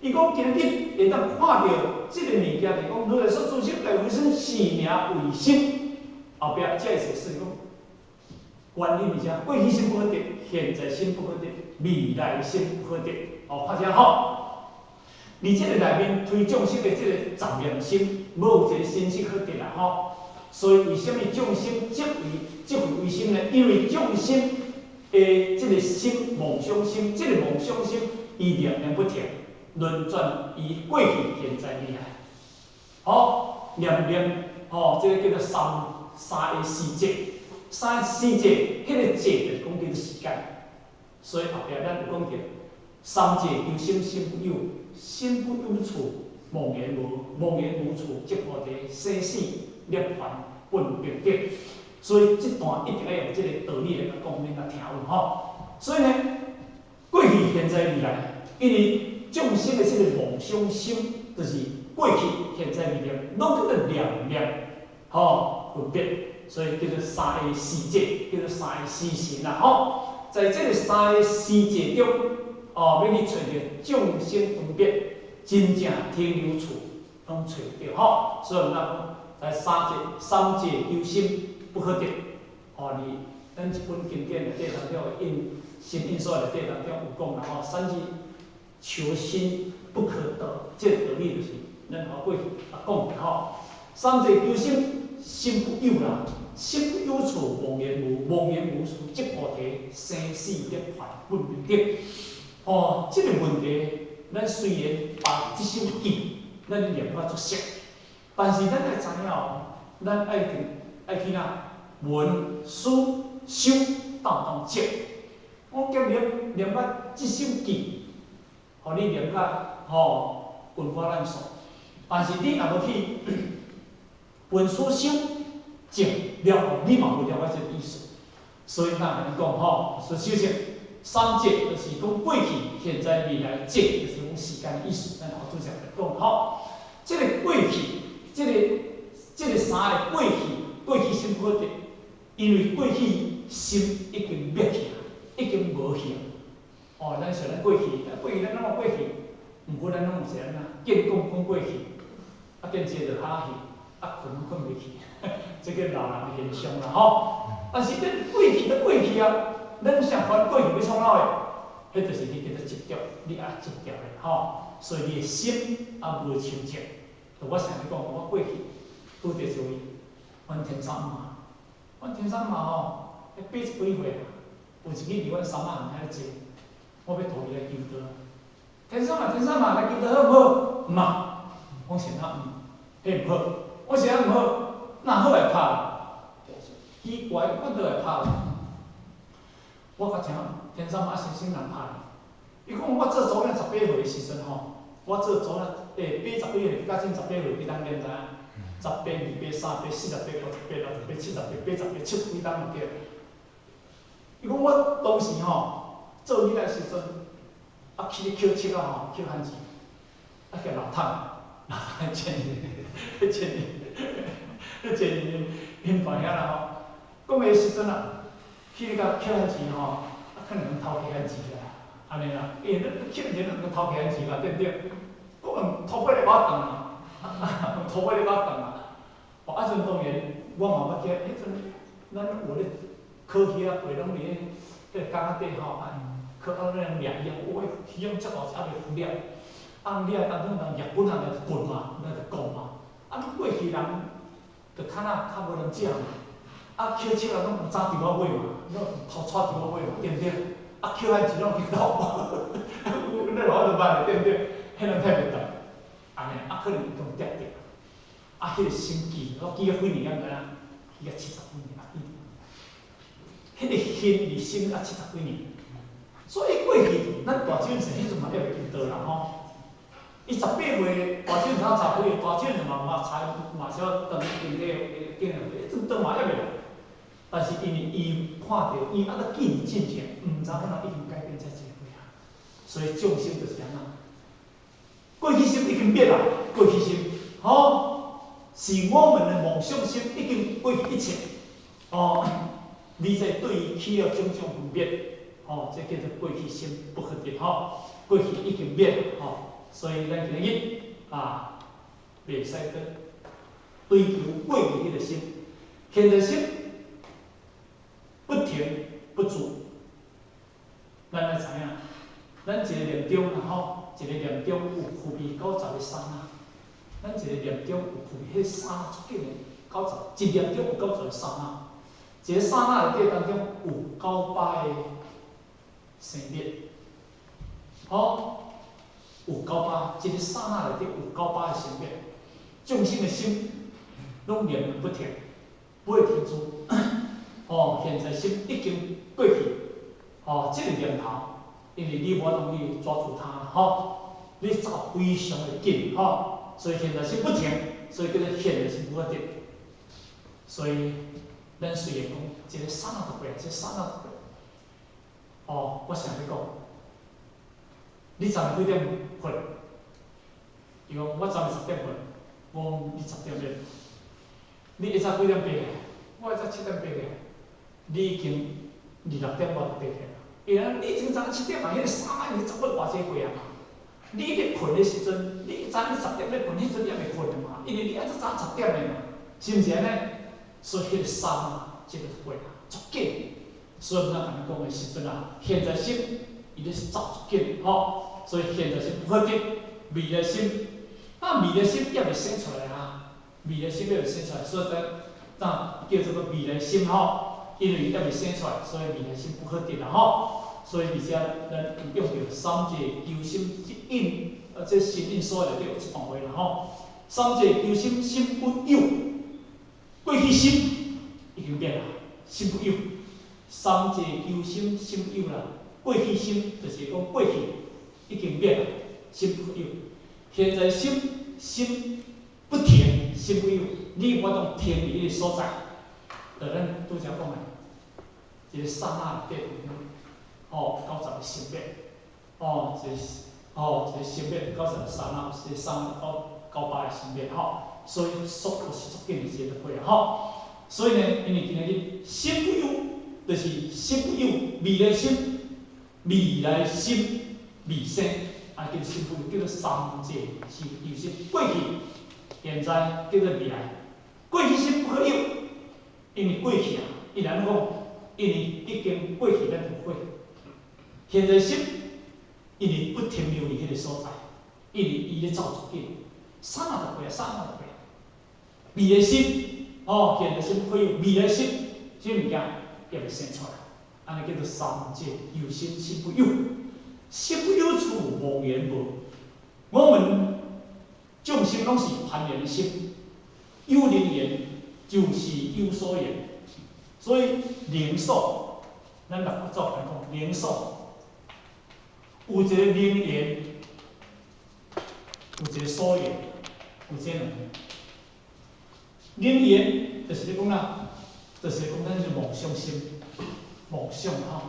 伊讲今日会当看到这个物件，就是讲如来说诸心本为心，是名为心。后壁加以解释讲，观念物件，过去心不可得，现在心不可得，未来心不可得。看者吼。而这个内面推众生的这个杂念心，无有一个心是可得啦吼。所以为什么众生即为心呢？因为众生的这个心妄想心，这个妄想心伊念念不停，轮转于过去、现在、未来。念念这个叫做三个世界，三个世界，迄个界就是讲叫做时间。所以后壁咱有讲到三界由心，心不有。心不有处，妄言无；妄言无处，即菩提生死涅槃本平等。所以这段一定要用这个道理来讲，恁来听有吼。所以呢，过去、现在、未来，因为众生的这个妄想心，就是过去、现在、未来，拢叫做两念分别，所以叫做三个世界，叫做三个时辰啦吼。在这个三个世界中。要去找着众生分别真正停留处，拢找着吼。所以我们讲，在三界由心不可得。你咱一本经典内底当中印新印刷内底当中有讲啦吼，三界求心不可得，这个道理就是咱后过讲的吼。三界由心，心不有啦，心不有处，妄言无；妄言无处，即菩提生死涅槃本平等。这个问题，咱虽然把这首经咱念法足熟，但是咱要知影咱爱去闻思修当中接。我叫念法这首经，你念甲文化烂熟，但是你若要去闻思修静了后，你嘛袂了解这个意思。所以咱来讲是修行。三界就是讲过去、现在、未来，界就是讲时间的意思。咱后主席来讲这个过去，这个三个过去心不可得，因为过去心已经灭去，已经无去。咱说咱过去咱拢有过去，毋过咱拢是安那，见讲过去，见坐就下去，困袂去，这个老人的现象啦吼。但是咱过去啊。咱想翻过去要创哪个？迄就是你叫做执着，你爱执着的吼。所以你的心无清净。我常咧讲，我过去拄着一位阮天山妈，阮天山妈迄80几岁啦，有一日伫阮三妈遐坐，我要带伊来求道。天山妈来求道好毋好？毋好。我想迄毋好。我想毋好，哪好来拍？奇怪，我倒来拍。我甲听天山妈先生人拍，伊讲我做组长18岁的时阵我做组长80几岁，甲真18岁，你当然知影，18、28、30、40、50、58、60、70、80、70、70几档就对。伊讲我当时做囡仔时阵，去咧捡七啊捡番薯，去老桶，老桶钱，因大兄啦讲个时阵去甲捡番薯可能偷摕番薯啦，安尼啦，因为你捡钱能偷摕番薯啦，对不对？我偷买咧马桶啊，偷买咧马桶啊。阵当然，我嘛要记，迄阵咱有咧考鱼啊，陪拢伫迄个港仔底考咱掠鱼啊，我鱼用遮大只还袂浮掠，掠当中人日本人来滚嘛，来就讲嘛，过去人就较无人食嘛，捡七啊，拢有早稻仔尾嘛，拢偷带稻仔尾嘛，对不对？捡番薯拢去偷，那我就办咧，对不对？迄人睇袂到，安尼可能用跌跌。迄个心机，我记咗几年敢知影？记咗70几年迄个心离心70几年。所以过去咱大酒城迄阵嘛还袂记倒啦伊18岁大酒城10岁，大酒城嘛才嘛少当经济迄阵倒嘛还袂啦。但是因为伊看到伊怎见进前，毋知影已经改变遮济岁啊。所以重心就是安怎？过去心已经灭啦，过去心是我们的梦想心已经过去一切，你在对于起了种种分别，这叫做过去心不可得，过去已经灭，所以咱今日袂使去追求过去迄个心，现在心不停不住，咱要知影，咱一个念中一个念中有具备90个刹那。咱一个念中有具备迄刹那足紧个90，一念中有90个刹那，一个刹那内底当中有98个生灭，有98，一个刹那内底有98个生灭，众生的心拢念不停，不会停住。现在心已经过去，这个念头，因为你无容易抓住它，你走非常的紧，所以现在心不停，所以叫做现在心不可定。所以咱虽然讲一个刹那就过，一个刹那就过。我想要讲，你昨暝几点困？伊讲我昨暝10点困，我讲你10点睡，你会早几点爬？我会早7点爬起，你已经26点我就爬起啦。因为你今早7点嘛，迄个刹那已经十分偌济过啊嘛。你咧困的时阵，你昨你10点咧困，迄阵你还袂困嘛？因为你爱早10点的嘛，是毋是安尼？所以迄个刹那，即个过啦，足紧。所以咱安尼讲的时阵现在心伊咧走足紧，所以现在心不可定，未来心，未来心也未生出来未来心也未生出来，所以咱叫做个未来心因为伊也未生出来，所以未来心不可定啦所以而且咱用到三界求心一印，这心印所内底有一段话啦三界求心心不有，过去心已经变啦，心不有。三界求心心不有啦，过去心就是讲过去已经变啦，心不有。现在心不停，心不有，你无法停伫迄个所在，就咱拄则讲的，一个刹那内底90个生灭，一个生灭90个刹那，一个刹那98个生灭所以速度是足紧的一个会所以呢，因为今日心不有，就是心不有，未来心，未生，叫心不有，叫做三界有心，过去、现在叫做未来，过去心不可有，因为过去伊然讲，因为已经过去咱无过。现在心，因为不停留伫迄个所在，因为伊咧走出去，刹那就过，刹那就过。未来心，现在心不可有，未来心，这物件也未生出来，安尼叫做三界有心，心不有，心不有处无缘无。我们众生拢是攀缘的心，有灵缘就是有所缘，所以灵所，咱六法祖来讲灵所。有一个灵缘，有一个所缘，有这两个。灵缘就是咧讲就是讲咱是梦想心，梦想吼。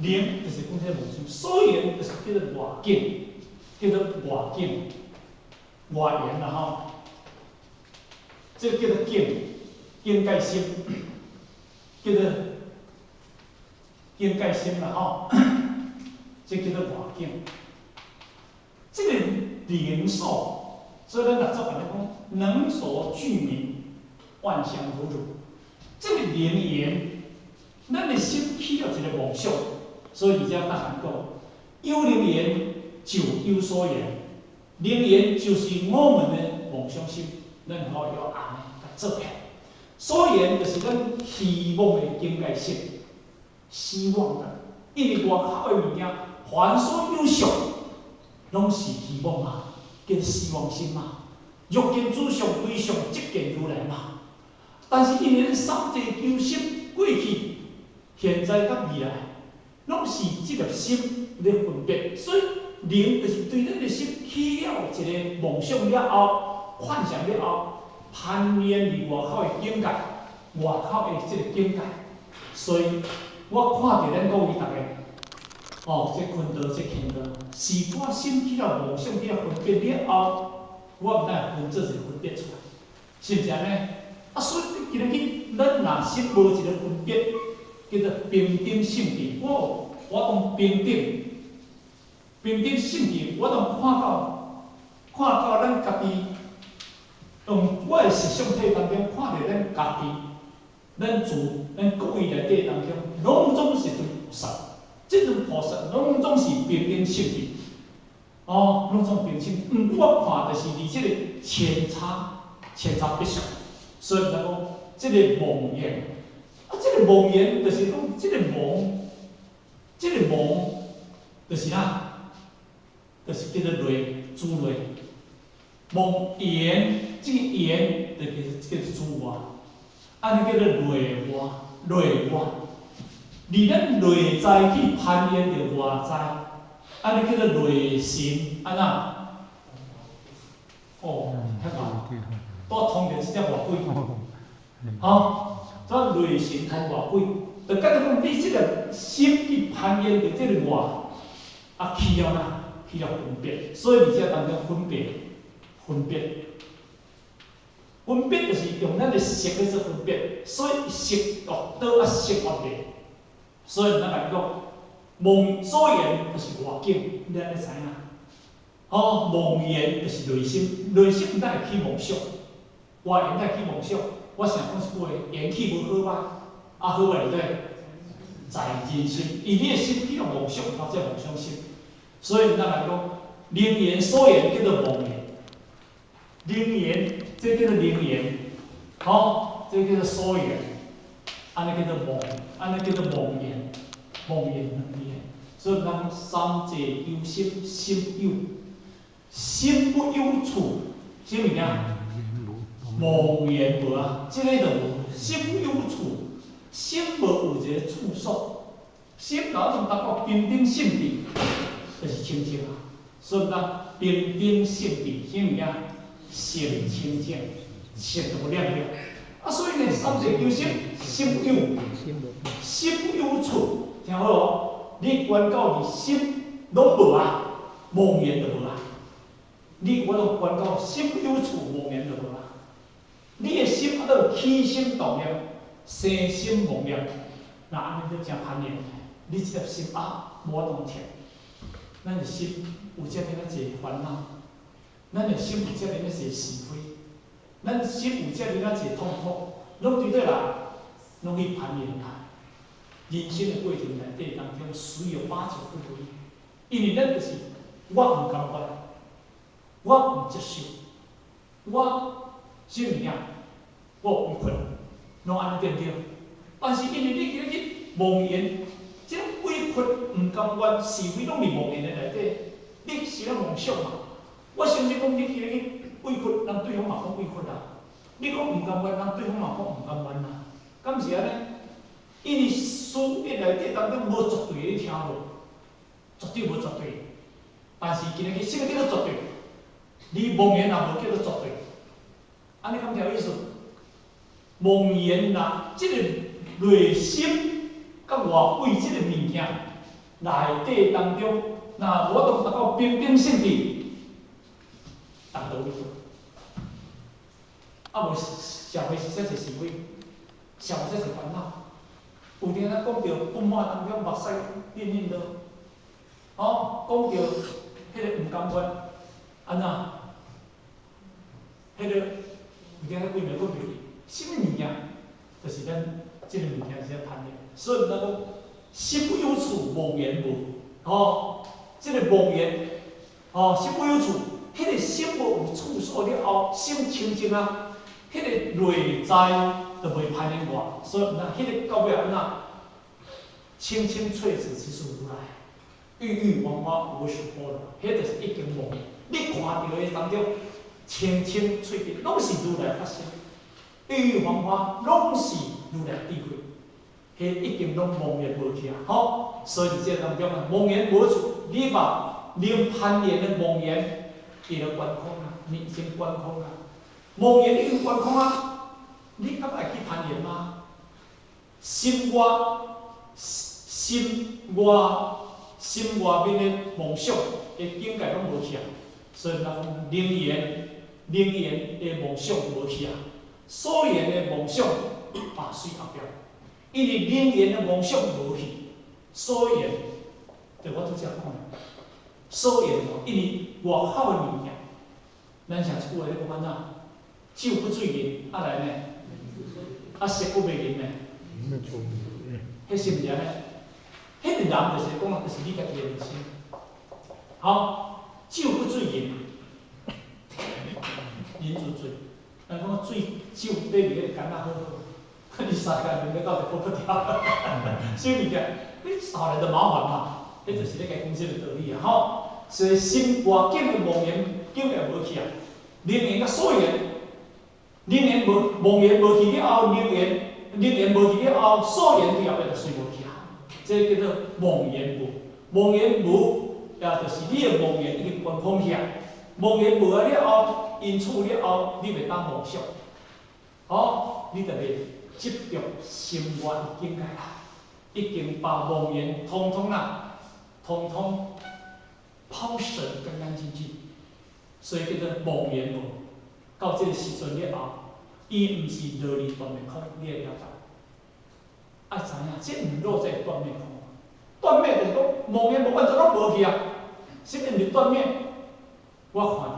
灵就是讲这个梦想，所言就是叫做外境，叫做外境，外缘啦吼。这叫做境，境界心，叫做境界心啦吼。这叫做外境。这个灵所，所以咱若做法来讲，能所具名，万象如如。这个灵言，咱的心起了一个梦想，所以而且咱含讲，有灵言就有所言，灵言就是我们的梦想心，咱好要安尼来做起来。所言就是咱希望的境界性，希望的，因为外口的物件，凡所有相，拢是希望嘛，叫希望心嘛。欲见主相，归相即见如来嘛。但是因为咱三界求心，过去、现在甲未来，拢是即粒心咧分别，所以灵就是对咱的心起了一个梦想了后，幻想了后，攀恋于外口的境界，外口的即个境界。所以我看着咱各位大家，这坤道、这乾道，是我心起了梦想，起了分别了后，我毋知分做一个分别出来，是毋是安尼？所以今日咱若心无一个分别，叫做平等性质。我当平等，平等性质，我当看到咱家己，用我的实相体当中看到咱家己，咱各位内底当中，拢总是一尊菩萨。这尊菩萨拢总是平等性质，拢总平等。我看就是伫这个千差不相。所以来讲，这个梦魇，这个梦魇就是讲，这个梦就是啥？就是叫做雷，主雷。梦魇，这个魇就叫做主外，安尼叫做内外，内外。离咱内在去攀缘着外在，安尼叫做内心，安那？遐慢。我通着即只外鬼，所以内心通外鬼，就甲你讲，你即个心去攀缘着即个外，去了哪？去了分别，所以而且当中分别就是用咱的色去做分别，所以色恶道色恶劣，所以咱来讲，梦所言就是外境，你安尼知影？梦言就是内心，内心毋但会起梦想。外缘在起梦想，我想讲一句话：缘起无好歹，好歹就在人心。以你的心起了梦想，或者梦想心，所以咱来讲，灵言所言叫做梦言，灵言这叫做灵言，这叫做所言，安尼叫做梦，安尼叫做梦言，梦言两字。所以咱三界有心，心不有处，什么物件？梦言无啊，即个就无心有处，心无有一个处所，心哪种达到平等性质，就是清净啊。所以讲平等性质，什么物啊？性清净，性就亮亮。所以呢，三界求心，心不有处，听好哦。你关到你心拢无啊，梦言就无啊。你我都关到心不有处，梦言就无啊。你的心都起心动念，生心妄念，那安尼就真攀缘。你这粒心无法度停，咱的心有遮尔啊侪烦恼，咱的心有遮尔啊侪是非，咱心有遮尔啊侪痛苦，拢对对啦，拢去攀缘啊。人生的过程内底当中，需要把持不回，因为咱就是我唔甘愿，我唔接受，我什么样？我委屈，拢安尼对不对？但是因为你今日妄言，这种委屈、唔甘愿、是非拢伫妄言的内底，你是咧妄想嘛？我相信讲你今日委屈，人对方嘛讲委屈啦；你讲唔甘愿，人对方嘛讲唔甘愿啦。敢是安尼？因为思维内底当中无绝对的听无，绝对无绝对。但是今日什么叫做绝对？你妄言也无叫做绝对。安尼敢听有意思？梦言呐，这个内心甲外围即个物件内底当中，那我都达到平平性质，当道理做。啊无社会实在是社会，社会实在是烦恼。有听咱讲着不满当中目屎淋淋落，讲着迄个毋甘愿，安怎？迄个有听咱几暝讲着什么物件，就是咱即个物件是要贪的。所以咱讲心不由处，妄言无。即个妄言，心不由处，迄个心无有处所了后，心清净啊。迄个内在就袂攀连外，所以那迄个到尾安怎？清清翠紫其属如来，郁郁黄花无实波罗，迄就是已经无言。你看到的当中，清清翠紫拢是如来发生，郁郁黄花拢是如来智慧，迄已经拢妄言无去啊！所以伫这当中啊，妄言无处，你把能攀连的妄言，伊就观空啊，你已经观空啊。妄言已经观空啊，你敢会去攀缘吗？心外面的梦想的境界拢无去啊，所以人讲灵言的梦想无去啊，所言的梦想把水后标，因为灵言的梦想无去，所言，对我拄则讲的，所言因为外口的物件，咱常一句话咧讲安怎？酒不醉人，来呢？色不迷人呢？迄是毋是安尼？迄个人就是讲，就是你家己的人生。酒不醉人，人自醉。咱讲醉酒买伫个干那好好，你三工啉到到就跑不掉。所以物件，你后来就麻烦嘛。迄就是咧家讲这个道理啊。所以心外境的妄言境界无去啊，灵言甲所言。灵言妄言无去了后，灵言无去了后，所言对后尾就随无去啊。这叫做妄言无，妄言无，也就是你的妄言已经观空去啊。妄言无了后，因处了后，你袂当妄想，你就袂执着心外的境界啦。已经把妄言通通抛舍干干净净，所以叫做妄言无。到这个时阵了后，伊毋是落离断灭空，你会了解。爱知影，这毋落在断灭空。断灭就是讲妄言无完全拢无去啊。什么是断灭？我看到，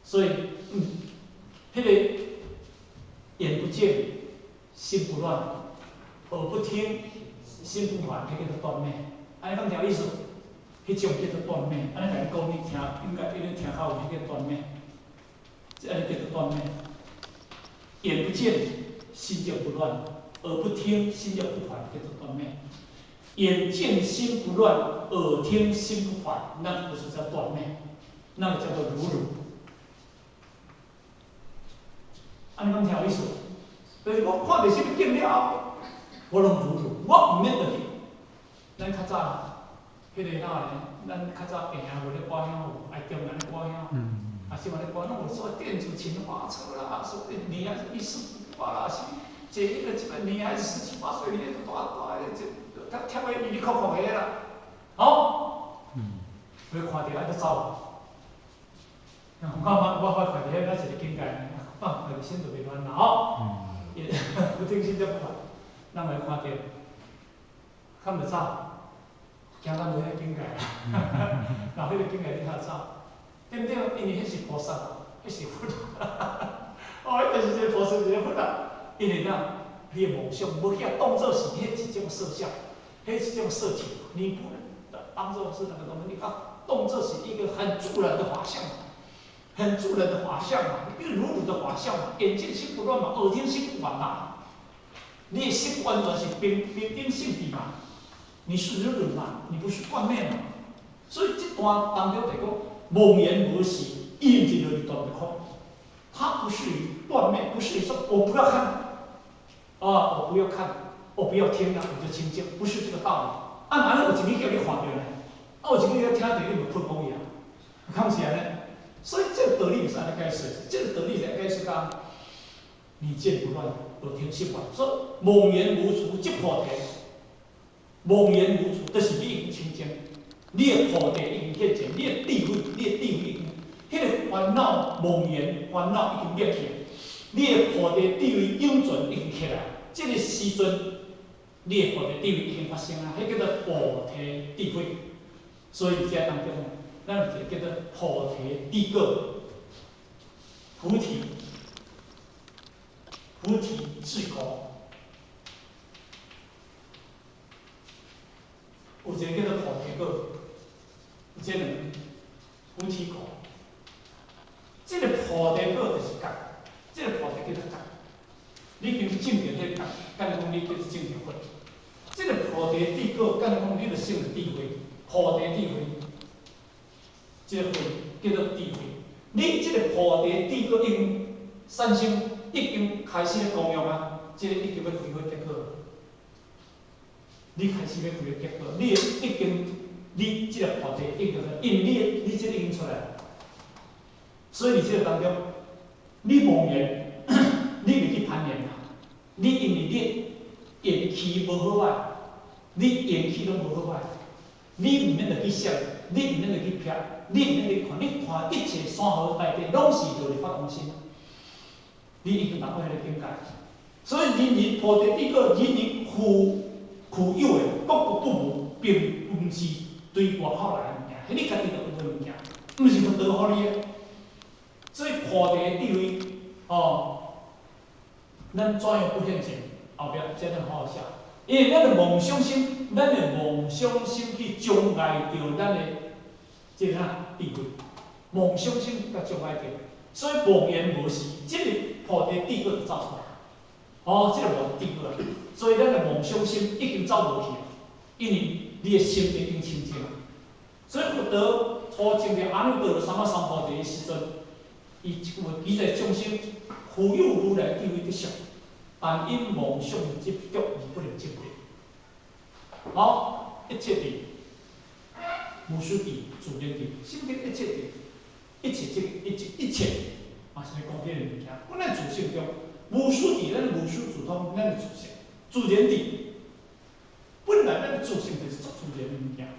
所以迄个眼不见，心不乱，耳不听，心不烦，迄叫做断灭。安尼敢听意思？迄种叫做断灭。安尼甲你讲，你听应该听较有，迄叫断灭。这安尼叫做断灭。眼不见，心就不乱；耳不听，心就不烦，叫做断灭。眼见心不乱，耳听心不烦，那不是叫断灭，那个叫做如如。安尼讲听有意思，就是我看到什么景了后，我拢如如，我毋免落去。咱较早，迄个哪呢？咱较早平乡无咧歌乡有，爱中南咧歌乡。是嘛咧歌，拢有所谓电子琴花车啦，所谓女孩子一丝不挂啦，是坐迄个即个女孩子17、18岁，迄个大大个，他贴个哩哩扣扣个啦，你看到爱就走。我看到咱一个境界，家己心就袂乱啦，不听心就不烦，咱会看到，看袂走，惊咱无迄个境界啦，若迄个境界你较走。对不对？因为迄是菩萨啊，迄是佛啊，迄就是一个菩萨，一个佛啊。因为咱你的梦想，无去啊当作是迄一种色相，迄一种色情，你不能当作是那个东西，你当作是一个很自然的法相，很自然的法相嘛，一个如如的法相嘛，眼见心不乱嘛，耳听心不烦嘛，你的心完全是平定性体嘛，你是如如嘛，你不是断灭嘛，所以这段当中就讲。妄言无实，伊毋是落去断灭空，它不是于断灭，不是于说我不要看，我不要看，我不要听了，我就清净，不是这个道理。哪能有一个叫你看到呢？有一个要听到你就喷风呀，看不起来呢。所以这个道理是安尼解释，这个道理是解释讲，你见不乱，耳听心烦。说妄言无处即菩提，妄言无处，就是你已经清净，你的菩提已经现前，你的智慧已经，迄个烦恼妄言烦恼已经灭去，你的菩提智慧永存已经起来，这个时阵，你的菩提智慧已经发生啊，迄叫做菩提智慧。所以在当中，咱有一个叫做菩提智果，菩提智果。有一个叫做菩提果，有这两个菩提果。这个菩提果就是觉，这个菩提叫做觉。你已经证着迄个觉，敢若讲你就是证着佛。这个菩提智果，敢若讲你就生了智慧，菩提智慧，这个慧叫做智慧。你这个菩提智果已经产生，已经开始咧功用啊，这个已经要开花结果。你开始要开个结果，你已经，你这个菩提已经，因为你这已经出来了，所以你这个当中，你妄言，你袂去攀缘啦，你因为你言气无好歹，你言气拢无好歹，你毋免着去想，你毋免着去瞥，你毋免去看，你看一切山河大地拢是道理发中心，你已经达到迄个境界，所以人菩提智果，人富有诶，各国不无，并毋是对外口来诶物件，迄你家己就有诶物件，毋是分道互你诶。所以菩提智慧，咱怎样不现前？后壁真正好好写，因为咱的妄想心，咱的妄想心去障碍着咱的即个智慧，妄想心甲障碍着，所以妄言无实，即个菩提智果就走出来。即个无智果，所以咱的妄想心已经走无去了，因为你的心已经清净了。所以佛陀初证着阿耨多罗三藐三菩提的时阵，伊有记载众生富有如来智慧德相，但因妄想执着而不能证得。好，一切地，无数地，自然地，心中一切地，一切，嘛是讲迄个物件，本来自性中。无数地，咱无数自通，咱的自性，自然地，本来咱的自性就是足自然的物件，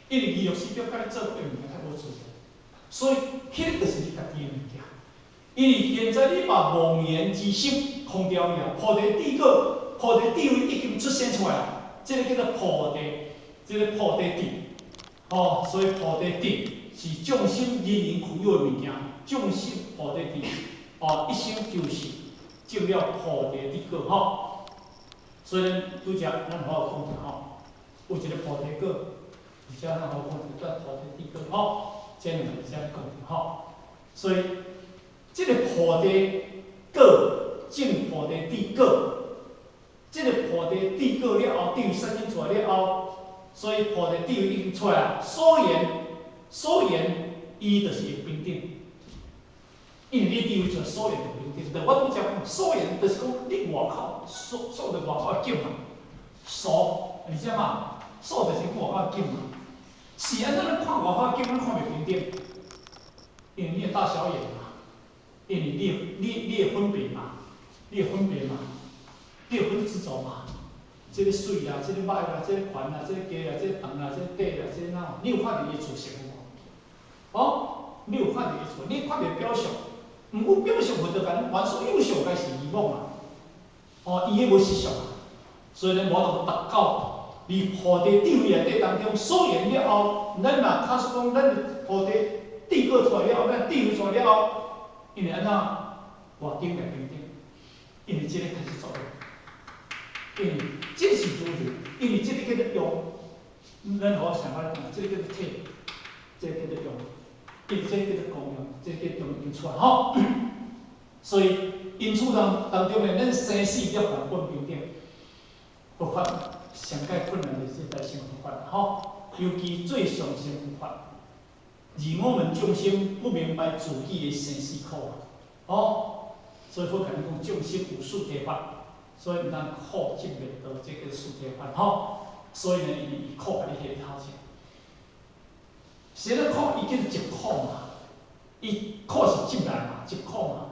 因为艺术师表甲你做伙的物件较无自然，所以迄个就是你家己的物件。因为现在你把妄言之心空掉了，菩提智果、菩提智慧已经出现出来了，这个叫做菩提，这个菩提智，所以菩提智是众生人人具有的物件，众生菩提智，一生就是。证了菩提智果所以拄则咱好好讲者有一个菩提果，而且咱好好讲一个菩提智果这两个而且讲者所以这个菩提果证菩提智果，这个菩提智果了后，智慧产生出来了后，所以菩提智慧已经出来了。所言，伊就是会平等。因为你智慧出来，所言就平等。但我拄则讲，所言就是讲你外口所的外口境嘛，所，而且嘛，所就是讲外口境嘛。是安怎咱看外口境，咱看袂平等？因为你的大小眼嘛，因为你的分别嘛，你的分执着嘛。这个水啦，这个歹啦，这个悬啦，这个低啦，这个重啦，这个短啦，这个哪？你有看到伊自性无？你有看到伊自，你看到表象。毋过表象会得甲咱凡所有相，该是遗忘啊！伊个无实相啊，所以咱无同达到离菩提智慧内底当中所言了后，咱若假使讲咱菩提智果出来了后，咱智慧出来了后，因为安怎外境来平等，因为这个开始作用，因为这是主人，因为这个叫做用，咱好想法讲，这个叫做体，这个叫做用。因这叫做功用，这叫用出来所以因此当中呢，咱生死了凡本平等，佛法上界困难的是在成佛法尤其最上成佛法，而我们众生不明白自己的生死苦所以佛讲众生有四谛法，所以毋通苦尽未得，这个四谛法所以呢，伊苦把你下头前。谁的苦？伊叫做集苦嘛，伊苦是进来嘛，集苦嘛，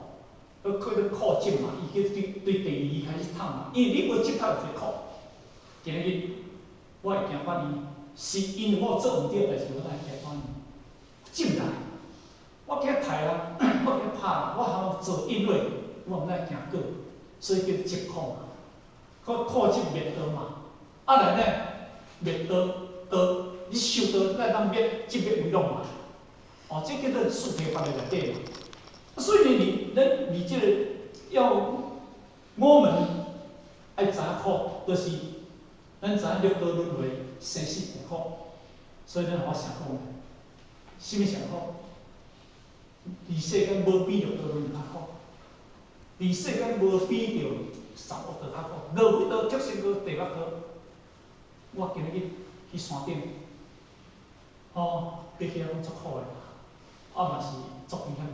叫做苦集嘛，伊叫对第二开始痛嘛，因为你无集透就苦。今日我会惊反伊，是因为我做毋对，但是我才会惊反伊。进来，我惊杀人，我惊拍人，我通做应对，我毋知惊过，所以叫疾控嘛。苦即灭刀嘛，啊来呢灭刀，你受刀咱当灭，即灭为乐嘛。哦，这叫做术体法的内底嘛。所以你这个要我们爱知影苦，就是咱知影六道轮回、生死苦苦。所以咱好想讲，什么上苦？伫世间无比六道轮回较苦，伫世间无比着三恶道较苦。落尾道极生道地狱道，我今日去山顶，哦，爬起来拢足苦的，啊嘛是足危险的。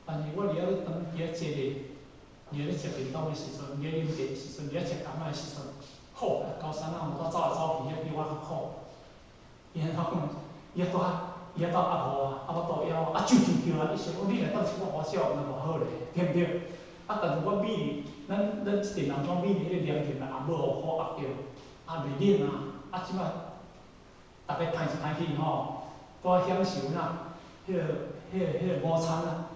但是我伫遐咧当伫遐坐咧，伫遐咧食便当的时阵，伫遐啉茶的时阵，伫遐食柑仔的时阵，苦啊！高山啊，有走来走去，遐比我较苦。伊安怎讲？伊遐倒压雨啊，我倒枵啊，啾啊！伊想讲你若当时我花少，那偌好咧，对毋对？啊，但是我美丽，咱一定人讲美丽迄个良田啊，无互雨压着，啊袂冷啊，啊即摆逐个趁一趁去吼，拄享受迄个午餐啊。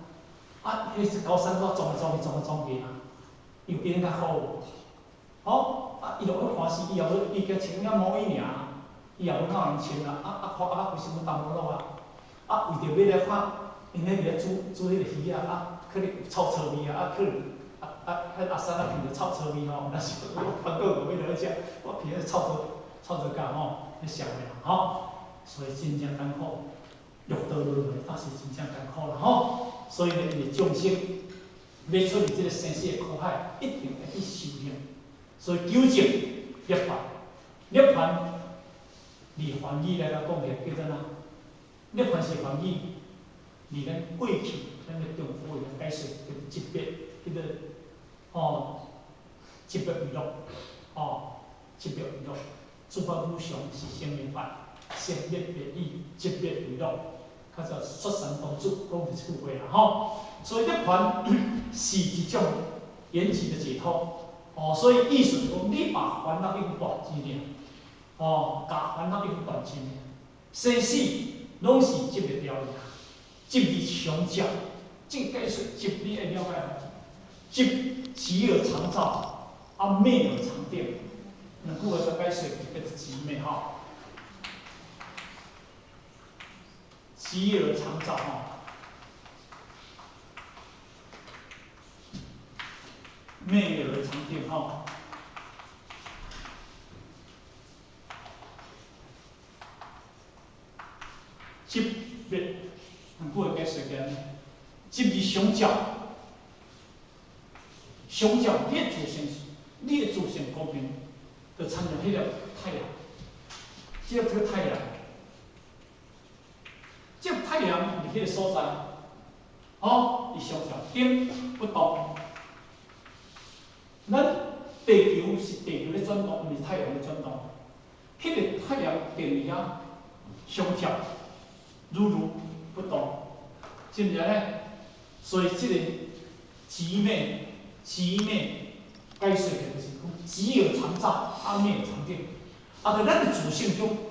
啊，迄高山我撞去啊，又比恁较好无？好，啊，伊就要欢喜，伊后伊家穿了毛衣尔，伊后尾哪有穿啊？规身躯湿落啊！啊，为着要来看，因迄个煮迄个鱼啊，可能有臭味啊，可能迄阿三闻着臭味吼，若是反过我要来食，我闻迄臭甲吼，迄烧的吼，所以真正艰苦，六道轮回，但是真正艰苦啦吼。所以呢，伊个众生要出离这个生死的苦海，一定要去修行。所以究竟涅槃，涅槃，离梵语来讲起来叫做哪？涅槃是梵语，离咱过去咱个中国的解释叫做级别，迄个级别娱乐，级别娱乐，诸法无常是生灭法，生灭别义，级别娱乐。较叫xuất神同住，讲是即句话啦吼。所以涅槃是一种缘起的解脱，所以意思讲你把烦恼已经断尽了，把烦恼已经断尽了，生死拢是执袂了的，执你相照，即解说执你会了解，执极而常照，灭而常定，两句话个解说叫做极灭吼。极而常照灭而常定执灭，两句话解说个，执你相照，相照你的自性光明，就参照迄个太阳，这个太阳。这太阳伫迄个所在，伊上照顶不动。咱地球是地球咧转动，毋是太阳咧转动。迄个太阳定伫遐上照，如不动，是毋是安尼？所以即个极灭解说的就是讲，极而常照，灭而常定。就咱的自性中。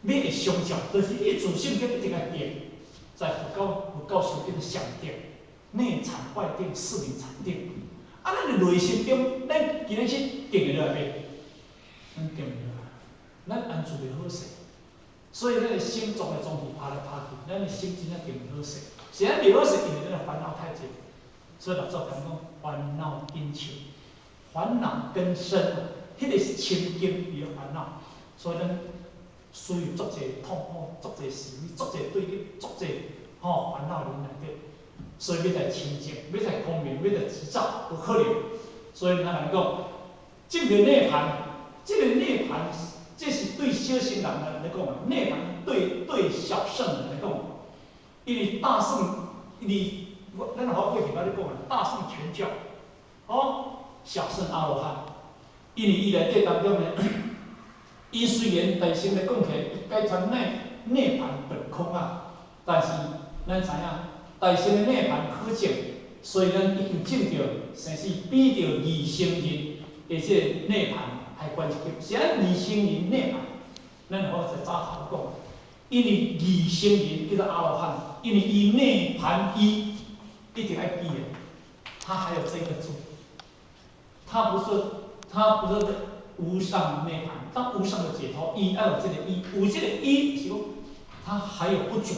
要会相照，就是你的自性中一定会定，在佛教修定上定，内禅外定，四名禅定。咱的内心中，咱今日去定会落来袂？咱定袂落来，咱安住袂好势。所以咱的心总是爬来爬去，咱的心真正定袂好势。是咱袂好势，因为咱的烦恼太济。所以老早讲烦恼根深，烦恼根深，迄个是深根伊的烦恼，所以咱。需要足侪痛苦，足侪事，足侪对立，足侪烦恼伫内底，所以要来清净，要来光明，要来知照，不可能。所以咱来讲，这个涅槃，这是对小圣人来讲，涅槃对小圣人来讲，因为大圣，咱好过去捌咧讲大圣全教，小圣阿罗汉，因为伊内底当中呢。伊虽然大乘来讲起来，伊解传涅槃本空啊，但是咱知影大乘的涅槃可证，所以咱已经证着生死比着二乘人的这涅槃还关一级，现在二乘人内涵，咱好在早头讲，因为二乘人叫做阿罗汉，因为伊内盘一定要闭的，它还有这个字，它不是无上内涵，它无上的解脱，伊要有这个一，有这个一是讲它还有不足，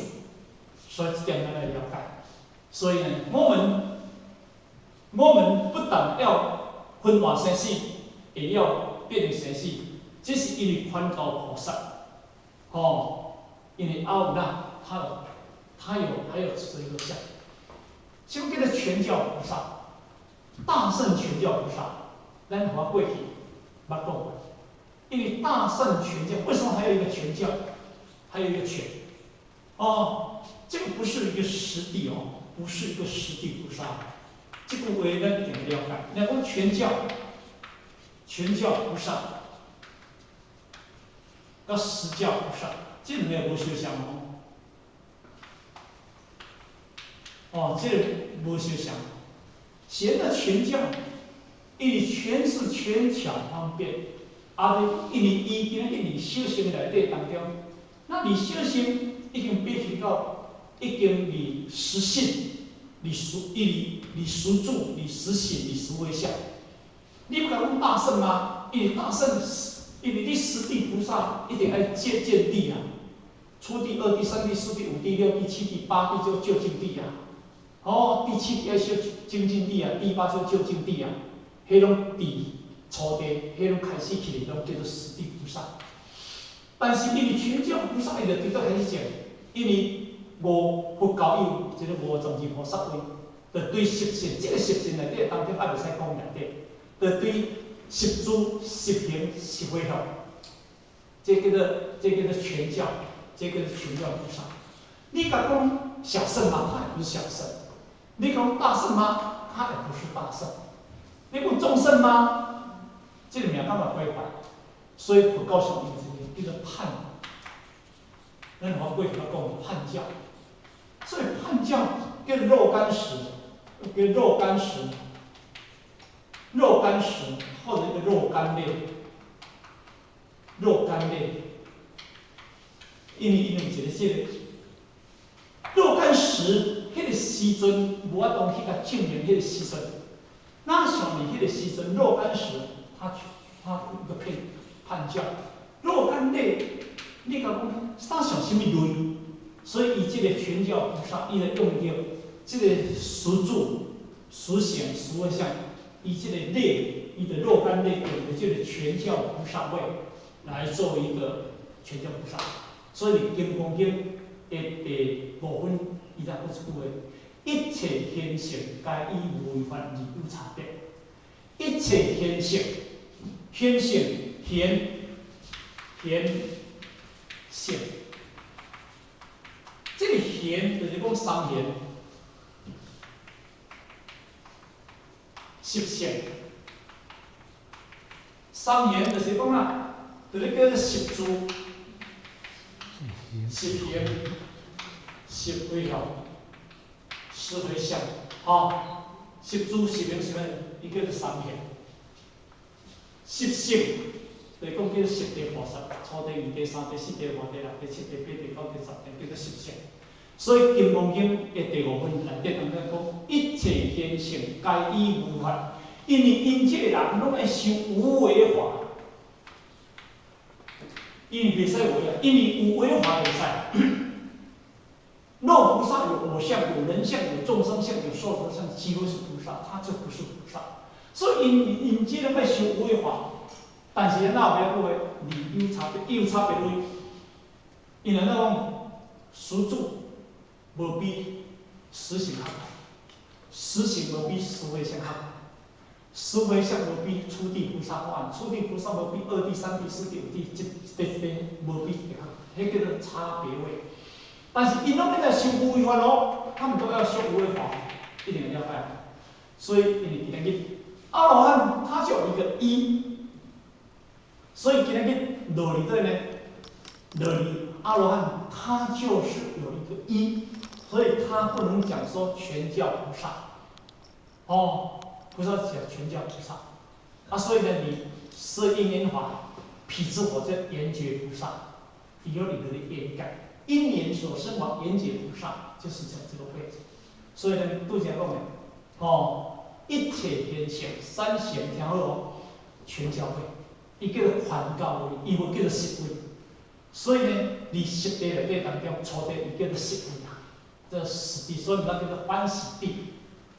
所以这点咱来了解。所以呢，我们不但要分化生死，也要变为生死，这是因为宽高菩萨，因为阿鲁那他有还有这个相，就跟着全教菩萨，大圣全教菩萨，咱和过去捌讲过，因为大圣全教为什么还有一个全教，还有一个全？这个不是一个实地不是一个实地菩萨，这个为咱一定要了解。那讲全教菩萨，跟实教菩萨，这两个无相像这个无相像。现在全教，因为全是权巧方便，因为伊今日修行内底当中，那你修行已经必须到。已经离实性，离实住，离实性，离实微相。你不讲讲大圣吗？因为大圣，因为你实地菩萨一定要见地啊，初地、二地、三地、四地、五地、六地、七地、八地就究竟地啊。第七地要修精进地啊，第八就究竟地啊。迄种地初地，迄种开始起来，拢叫做实地菩萨。但是因为全教菩萨，伊就对到开始讲，因为佛教有一个无种子菩萨位，就对实性，这个实性内底当中也袂使讲内底，就对实住、实行、实回向，这叫做全教，这叫做全教菩萨。你讲小圣吗？他也不是小圣。你讲大圣吗？他也不是大圣。你讲众圣吗？这个名干嘛会摆？所以佛告诉我们这个叫做判。咱话过去讲判教。所以判教跟肉干石，或者一个肉干类，因为伊有一个这个肉干石，迄个时阵无法当去甲证明迄个时阵，那上面迄个时阵肉干石，它一个判教，肉干类，你讲啥上什么类？所以，伊即个全教菩萨，伊来用到即个实住、实行、实为相，伊即个类，伊的若干类用的即个全教菩萨位来作为一个全教菩萨。所以《金刚经》的第5分伊才讲一句话：一切现象皆以无为法而有差别。一切现象，现。这个现就是讲三现，实相。三现就是讲就是叫做实住、实行、实回向、实回向。实住、实行、实回，伊叫做三现。实性就是讲叫做十地菩萨，初地、二地、三地、四地、五地、六地、七地、八地、九地、十地，叫做实性。所以《金刚经》的第5分内底当中讲，一切现象皆以无法，因为因这个人拢爱修无为法，因为袂使为啊，因为有为法袂使。若菩萨有我相、有人相、有众生相、有寿者相，即会是菩萨，他就不是菩萨。所以因这个要修无为法，但是那不要讲理有差别，有差别位，因为那讲实住。无比实行较快，实行无比实回向较快，实回向无比初地菩萨法，初地菩萨无比二地、三地、四地、五地，这无比迄叫做差别位。但是因拢要来修无为法咯，他们都要修无为法，一定要了解。所以因为今天日阿罗汉他就有一个一，所以今天日罗里对呢，罗里阿罗汉他就是有一个一。所以他不能讲说全教菩萨，菩萨讲全教菩萨，所以呢，你是因缘法，彼之火叫缘觉菩萨，有里头的缘感，因缘所生往缘觉菩萨，就是讲这个位置。所以呢，杜家讲的，一切天性三贤调和全教会，伊叫做梵教位，伊无叫做实位。所以呢，你实地内底当中，初地伊叫做实位啊，这实地，所以咱叫做欢喜地，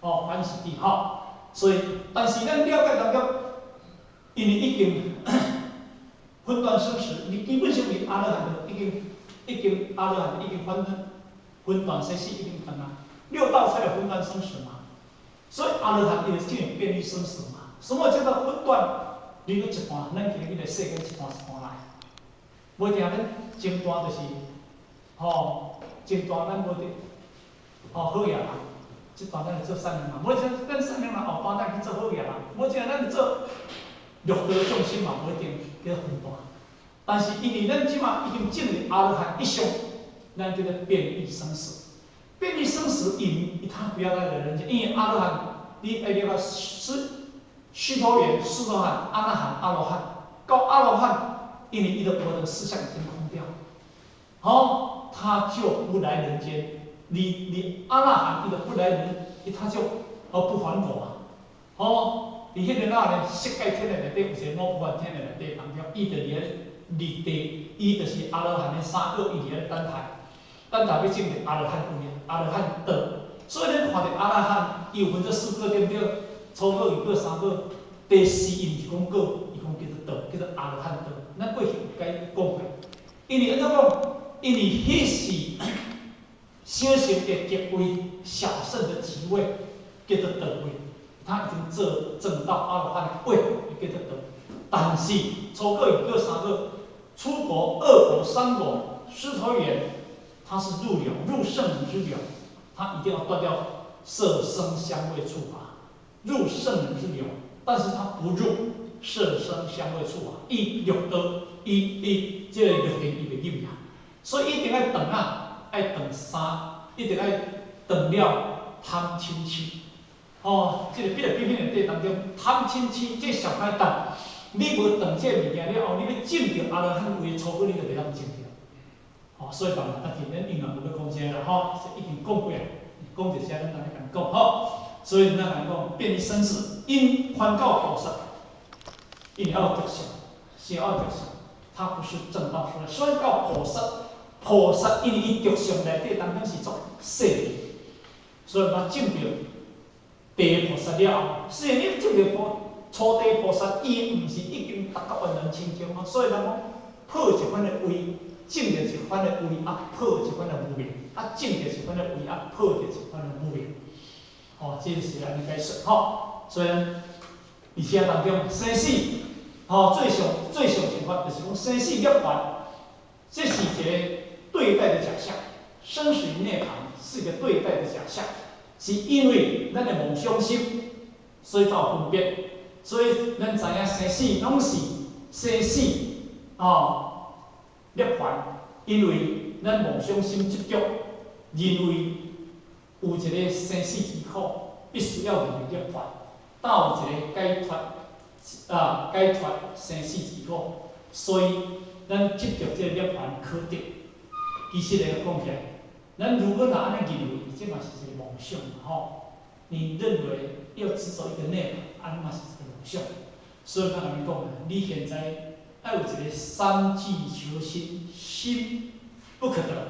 欢喜地所以，但是咱了解当中，因为已经分段生死，你基本上你阿罗汉已经阿罗汉已经分段生死已经分啊，6道才有分段生死嘛。所以阿罗汉伊就进入变异生死嘛。什么叫做分段？你有一半，咱今日个世间一半来。无定咱前段就是，前段咱无得，好业人，这段咱是做善良人，无像咱善良人后半咱去做好业人，无像咱做欲道众生嘛，无一定叫分段。但是因为咱即马已经进入阿罗汉以上，咱叫做变异生死。变异生死因他不要来人间，因为阿罗汉，你爱了解须陀洹、斯陀含、阿那含、阿罗汉，到阿罗汉，因为伊的我的思想已经空掉，他就不来人间。你阿那含伊就不来人，他就不还我你迄个呢，色界天的内底有一个五不还天的内底当中，伊就伫咧立地，伊就是阿罗汉的三个，伊伫咧等待要进入阿罗汉位，阿罗汉道。所以咱看到阿罗汉，伊有分做4个，对不对？初果、2果、3果，第4因是讲果，伊讲叫做道，叫做阿罗汉道。咱过去有解讲过，因为安怎讲？因为迄是小乘的极位，小乘的极位，叫做道位。他已经证到阿罗汉的位，叫做道。但是初果、2果、3果，出果、2果、3果，须陀洹，它是入流，入圣人之流，它一定要断掉色声香味触法。入圣人之流，但是他不入色声香味触法，伊欲道，伊这个欲定伊袂入呀，所以一定要断爱断一定要断了贪嗔痴。这个变品内底当中，贪嗔痴这上歹断，你无断这物件了后，你要证着阿罗汉位初果，你就袂当证着。所以当然，今日因为无要讲这啦，已经讲过啊，讲一些咱来讲所以咱来讲，变异生死，因梵告菩萨，一定要着想，先要着想，他不是正道出来。所以到菩萨因为伊着想内底当中是做世人，所以咱证着第一菩萨了后，虽然你证着初地菩萨，伊毋是已经达到万人清净所以咱讲破一番的位，证着一番的位，破一番的无明，证着一番的位，破着一番的无明。这是安尼解释所以，而且当中生死，最上情况就是讲生死涅槃，这是一个对待的假象。生死与涅槃是一个对待的假象，是因为咱的妄想心，所以才有分别。所以咱知影生死拢是生死涅槃，因为咱妄想心执着，认为有一个生死之苦，必须要入涅槃，才有一个解脱生死之苦。所以咱执着这个涅槃可得。其实来讲起来，咱如果拿安尼认为，这嘛是一个妄想你认为要执着一个内涵，安尼嘛是一个妄想。所以咱安尼讲你现在要有一个三际求心，心不可得，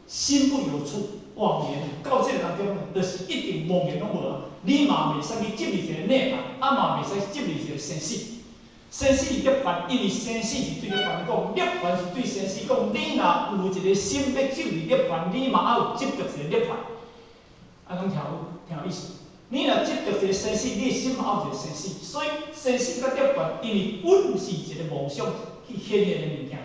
心不由处。妄言到这个当中，就是一定妄言拢无。你嘛袂使去执入一个内涵，嘛袂使执入一个生死。生死涅槃，因为生死是对涅槃讲，涅槃是对生死讲。你若有一个心要执入涅槃，你嘛要有执着一个涅槃。拢听有意思。你若执着一个生死，你心嘛有一个生死。所以生死甲涅槃，因为本是一个妄想去显现的物件，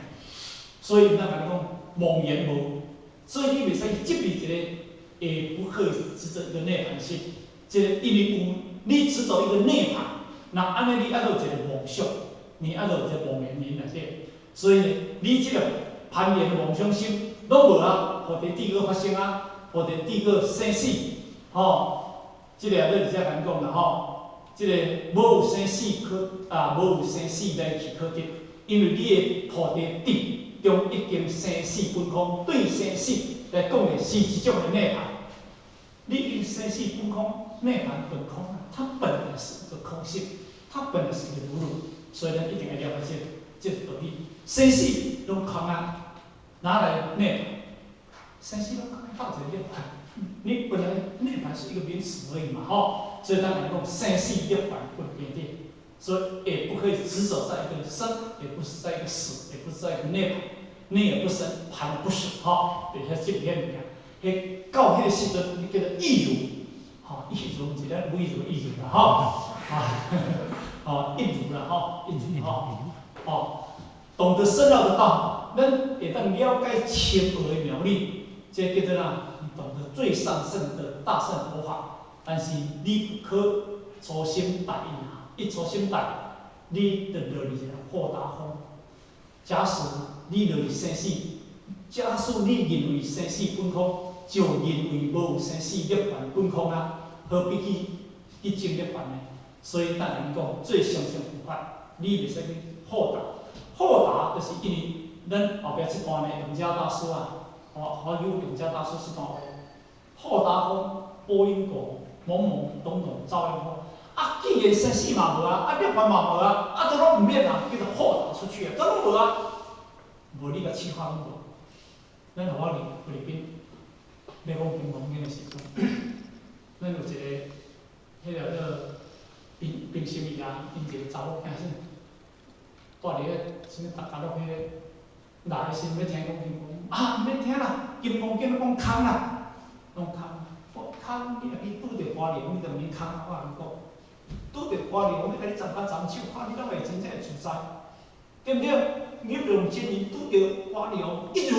所以咱来讲妄言无。所以你袂使执入一个不可以执着一个内涵性，因为有你执着一个内涵，那安尼你爱有一个妄想，你爱有一个妄言内底，所以呢，你这个攀缘的妄想心拢无或者第二个发生或者第二个生死，这个咱而且难讲啦即个无有生死无有生死来去可得，因为你的菩提地中已经生死分空，对生死来讲的是一种的涅槃。你已经生死分空，涅槃本空啊，它本来是一个空性，它本来是一个如如，所以呢，一定要了解这个道理。生死拢空啊，哪来涅槃？生死拢空，到底涅槃？你本来涅槃是一个名词而已嘛，所以当然讲生死涅槃不变的，所以也不可以执着在一个生，也不是在一个死，也不是在一个涅槃，涅也不生，槃不死，对，遐这边里啊，迄到迄个时阵，你叫做意如，意如是咱为如意如啦，一如啦，一如懂得深奥的道，咱会当了解深奥的妙理，这叫做啦。懂得最上圣的大圣佛法，但是你不可粗心大意啊！一粗心大意，你就落入一个豁达风。假使你落入生死，假使你认为生死本空，就认为无有生死涅槃本空啊，何必去证涅槃呢？所以当然讲最上乘佛法，你袂使去豁达。豁达就是因为咱后壁这段的永嘉大师啊。好有永嘉大师是讲话，豁达风波音果，懵懵懂懂照样好。既然生死嘛无涅槃嘛无这拢唔免叫做豁达出去这拢无无你甲气化拢无。咱互我菲律宾，要讲乒乓球的时阵，咱有一个迄个冰心伊啊，因一个查某囝仔，住伫个什么大家乐迄个。来的时要听讲乒乓，免听啦，金刚经讲空啦，讲空，空你若去拄着花莲，你就免空，我甲你讲，拄着花莲，你甲你站甲站手，你敢会真正会自在，对不对？你用真理拄着花莲，一如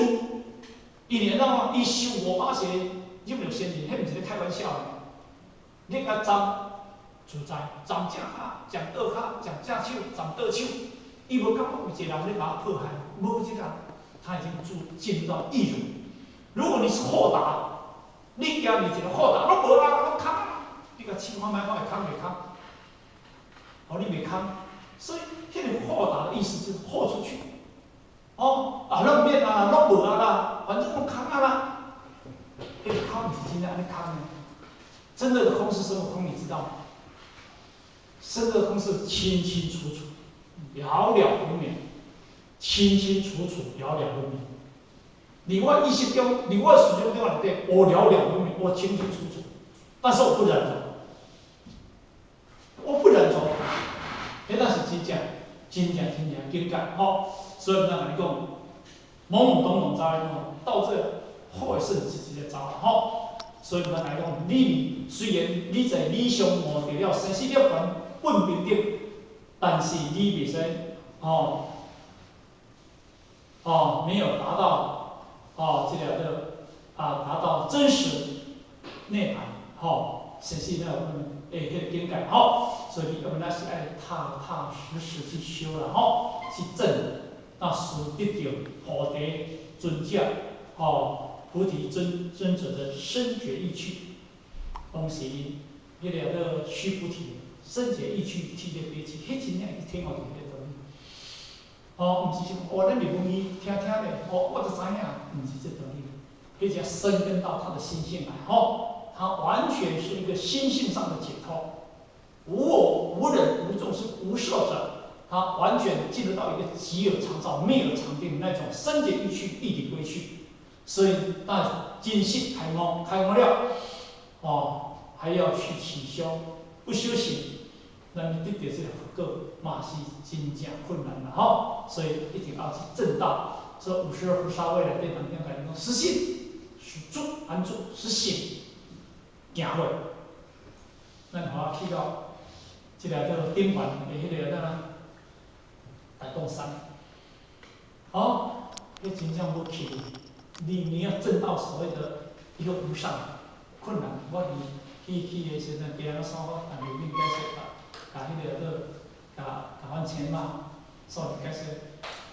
一年哦，伊修500岁入了仙人，迄毋是咧开玩笑的。你甲站自在，站正骹，站倒骹，站正手，站倒手。伊无感觉有一个人咧把他迫害，无这个，他已经进入到意如。如果你是豁达，你家己一个豁达，拢无拢空，你甲试看卖看会空袂空？你袂空，所以迄个豁达的意思就是豁出去。拢免拢无啦，反正拢空啦。迄个空是真正安尼空的，真正的空是什么空？你知道吗？真正的空是清清楚楚。了了分明，清清楚楚，了了分明。你我意识中，你我思想中内底，我了了分明，我清清楚楚，但是我不染着，我不染着，迄那是真正境界所以咱来讲，懵懵懂懂查到这好的是一个查所以咱来讲，你虽然你在理上摸到了生死涅槃本平等。但是你袂使没有达到这个达到真实内涵生死那迄个境界所以你要不然是爱踏踏实实去修啦去证使得到菩提尊者菩提尊者的深觉意趣，当时迄个须菩提。深觉意趣，体力憋气，迄真正是天互地个道理。毋是说咱入门语听咧，我就知影，毋是这道理。迄只深根到他的心性来，他完全是一个心性上的解脱，无我、无人、无众生、无色者，他完全进入到一个极有常照、灭有常定那种深觉意趣、义理归去。所以，精信开悟了，还要去起修。不修行，咱得到这个佛果嘛是真正困难啦所以一定要去证道。所以52菩萨位内底当中讲讲，实信、实住、安住、实行，行落。咱好去到这个叫顶环的迄个大洞山，迄真正要去，你要证到所谓的一个无上困难，我去的时阵，别人说我刘斌解说甲迄个甲阮请嘛，所以解说，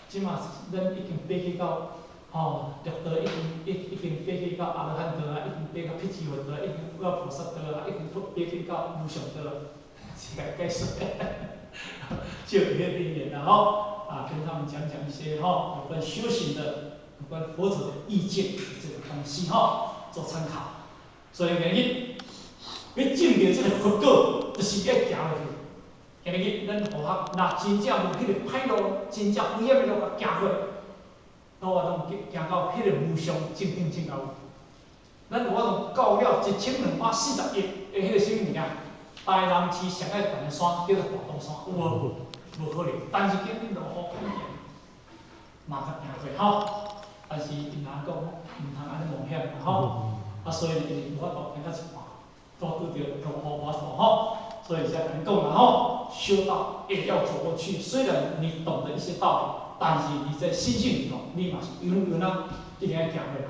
即马咱已经爬去到六道已经爬去到阿罗汉道啊，已经爬到辟支佛道，已经到菩萨道啊，已经爬去到无上道，这个解释，就有些名言然后跟他们讲一些有关修行的、有关佛陀的意见这个东西做参考。所以原因，要证明这个佛果，就是要行落去。今日咱学校若真正有迄个歹路，真正危险的路行过，那我拢行到迄个无上正等正高。咱我拢到了1240亿的迄个什么物件，台南市上爱悬的山叫做华东山，有无？无可能。但是今日落雨可能，嘛较行过但是因阿讲，毋通安尼冒险所以就是无法度行到一半，都拄着落雨大所以才跟你讲啦修道也要走过去。虽然你懂得一些道理，但是你在心性里头，你嘛是有一定要行的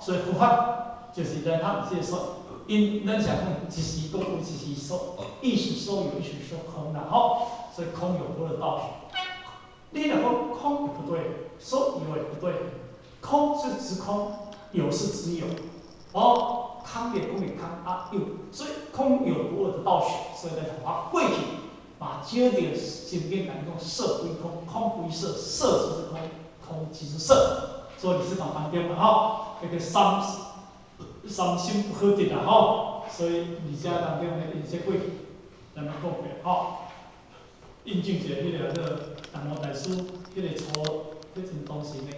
所以佛法就是让他们接受，因咱想讲一时空有一时说，一时说有一时说空啦所以空有多的道理。你若讲空也不对，说有也不对，空是指空，有是指有空也空也空有，所以空有不二的道学。所以咱佛法过去把焦点身边来讲，色归空，空归色，色即是空，空即是色。所以你是讲当中那个三心不合的所以而且当中呢，有些过去咱们讲过印证一个迄个南无大师迄个初迄阵当时呢。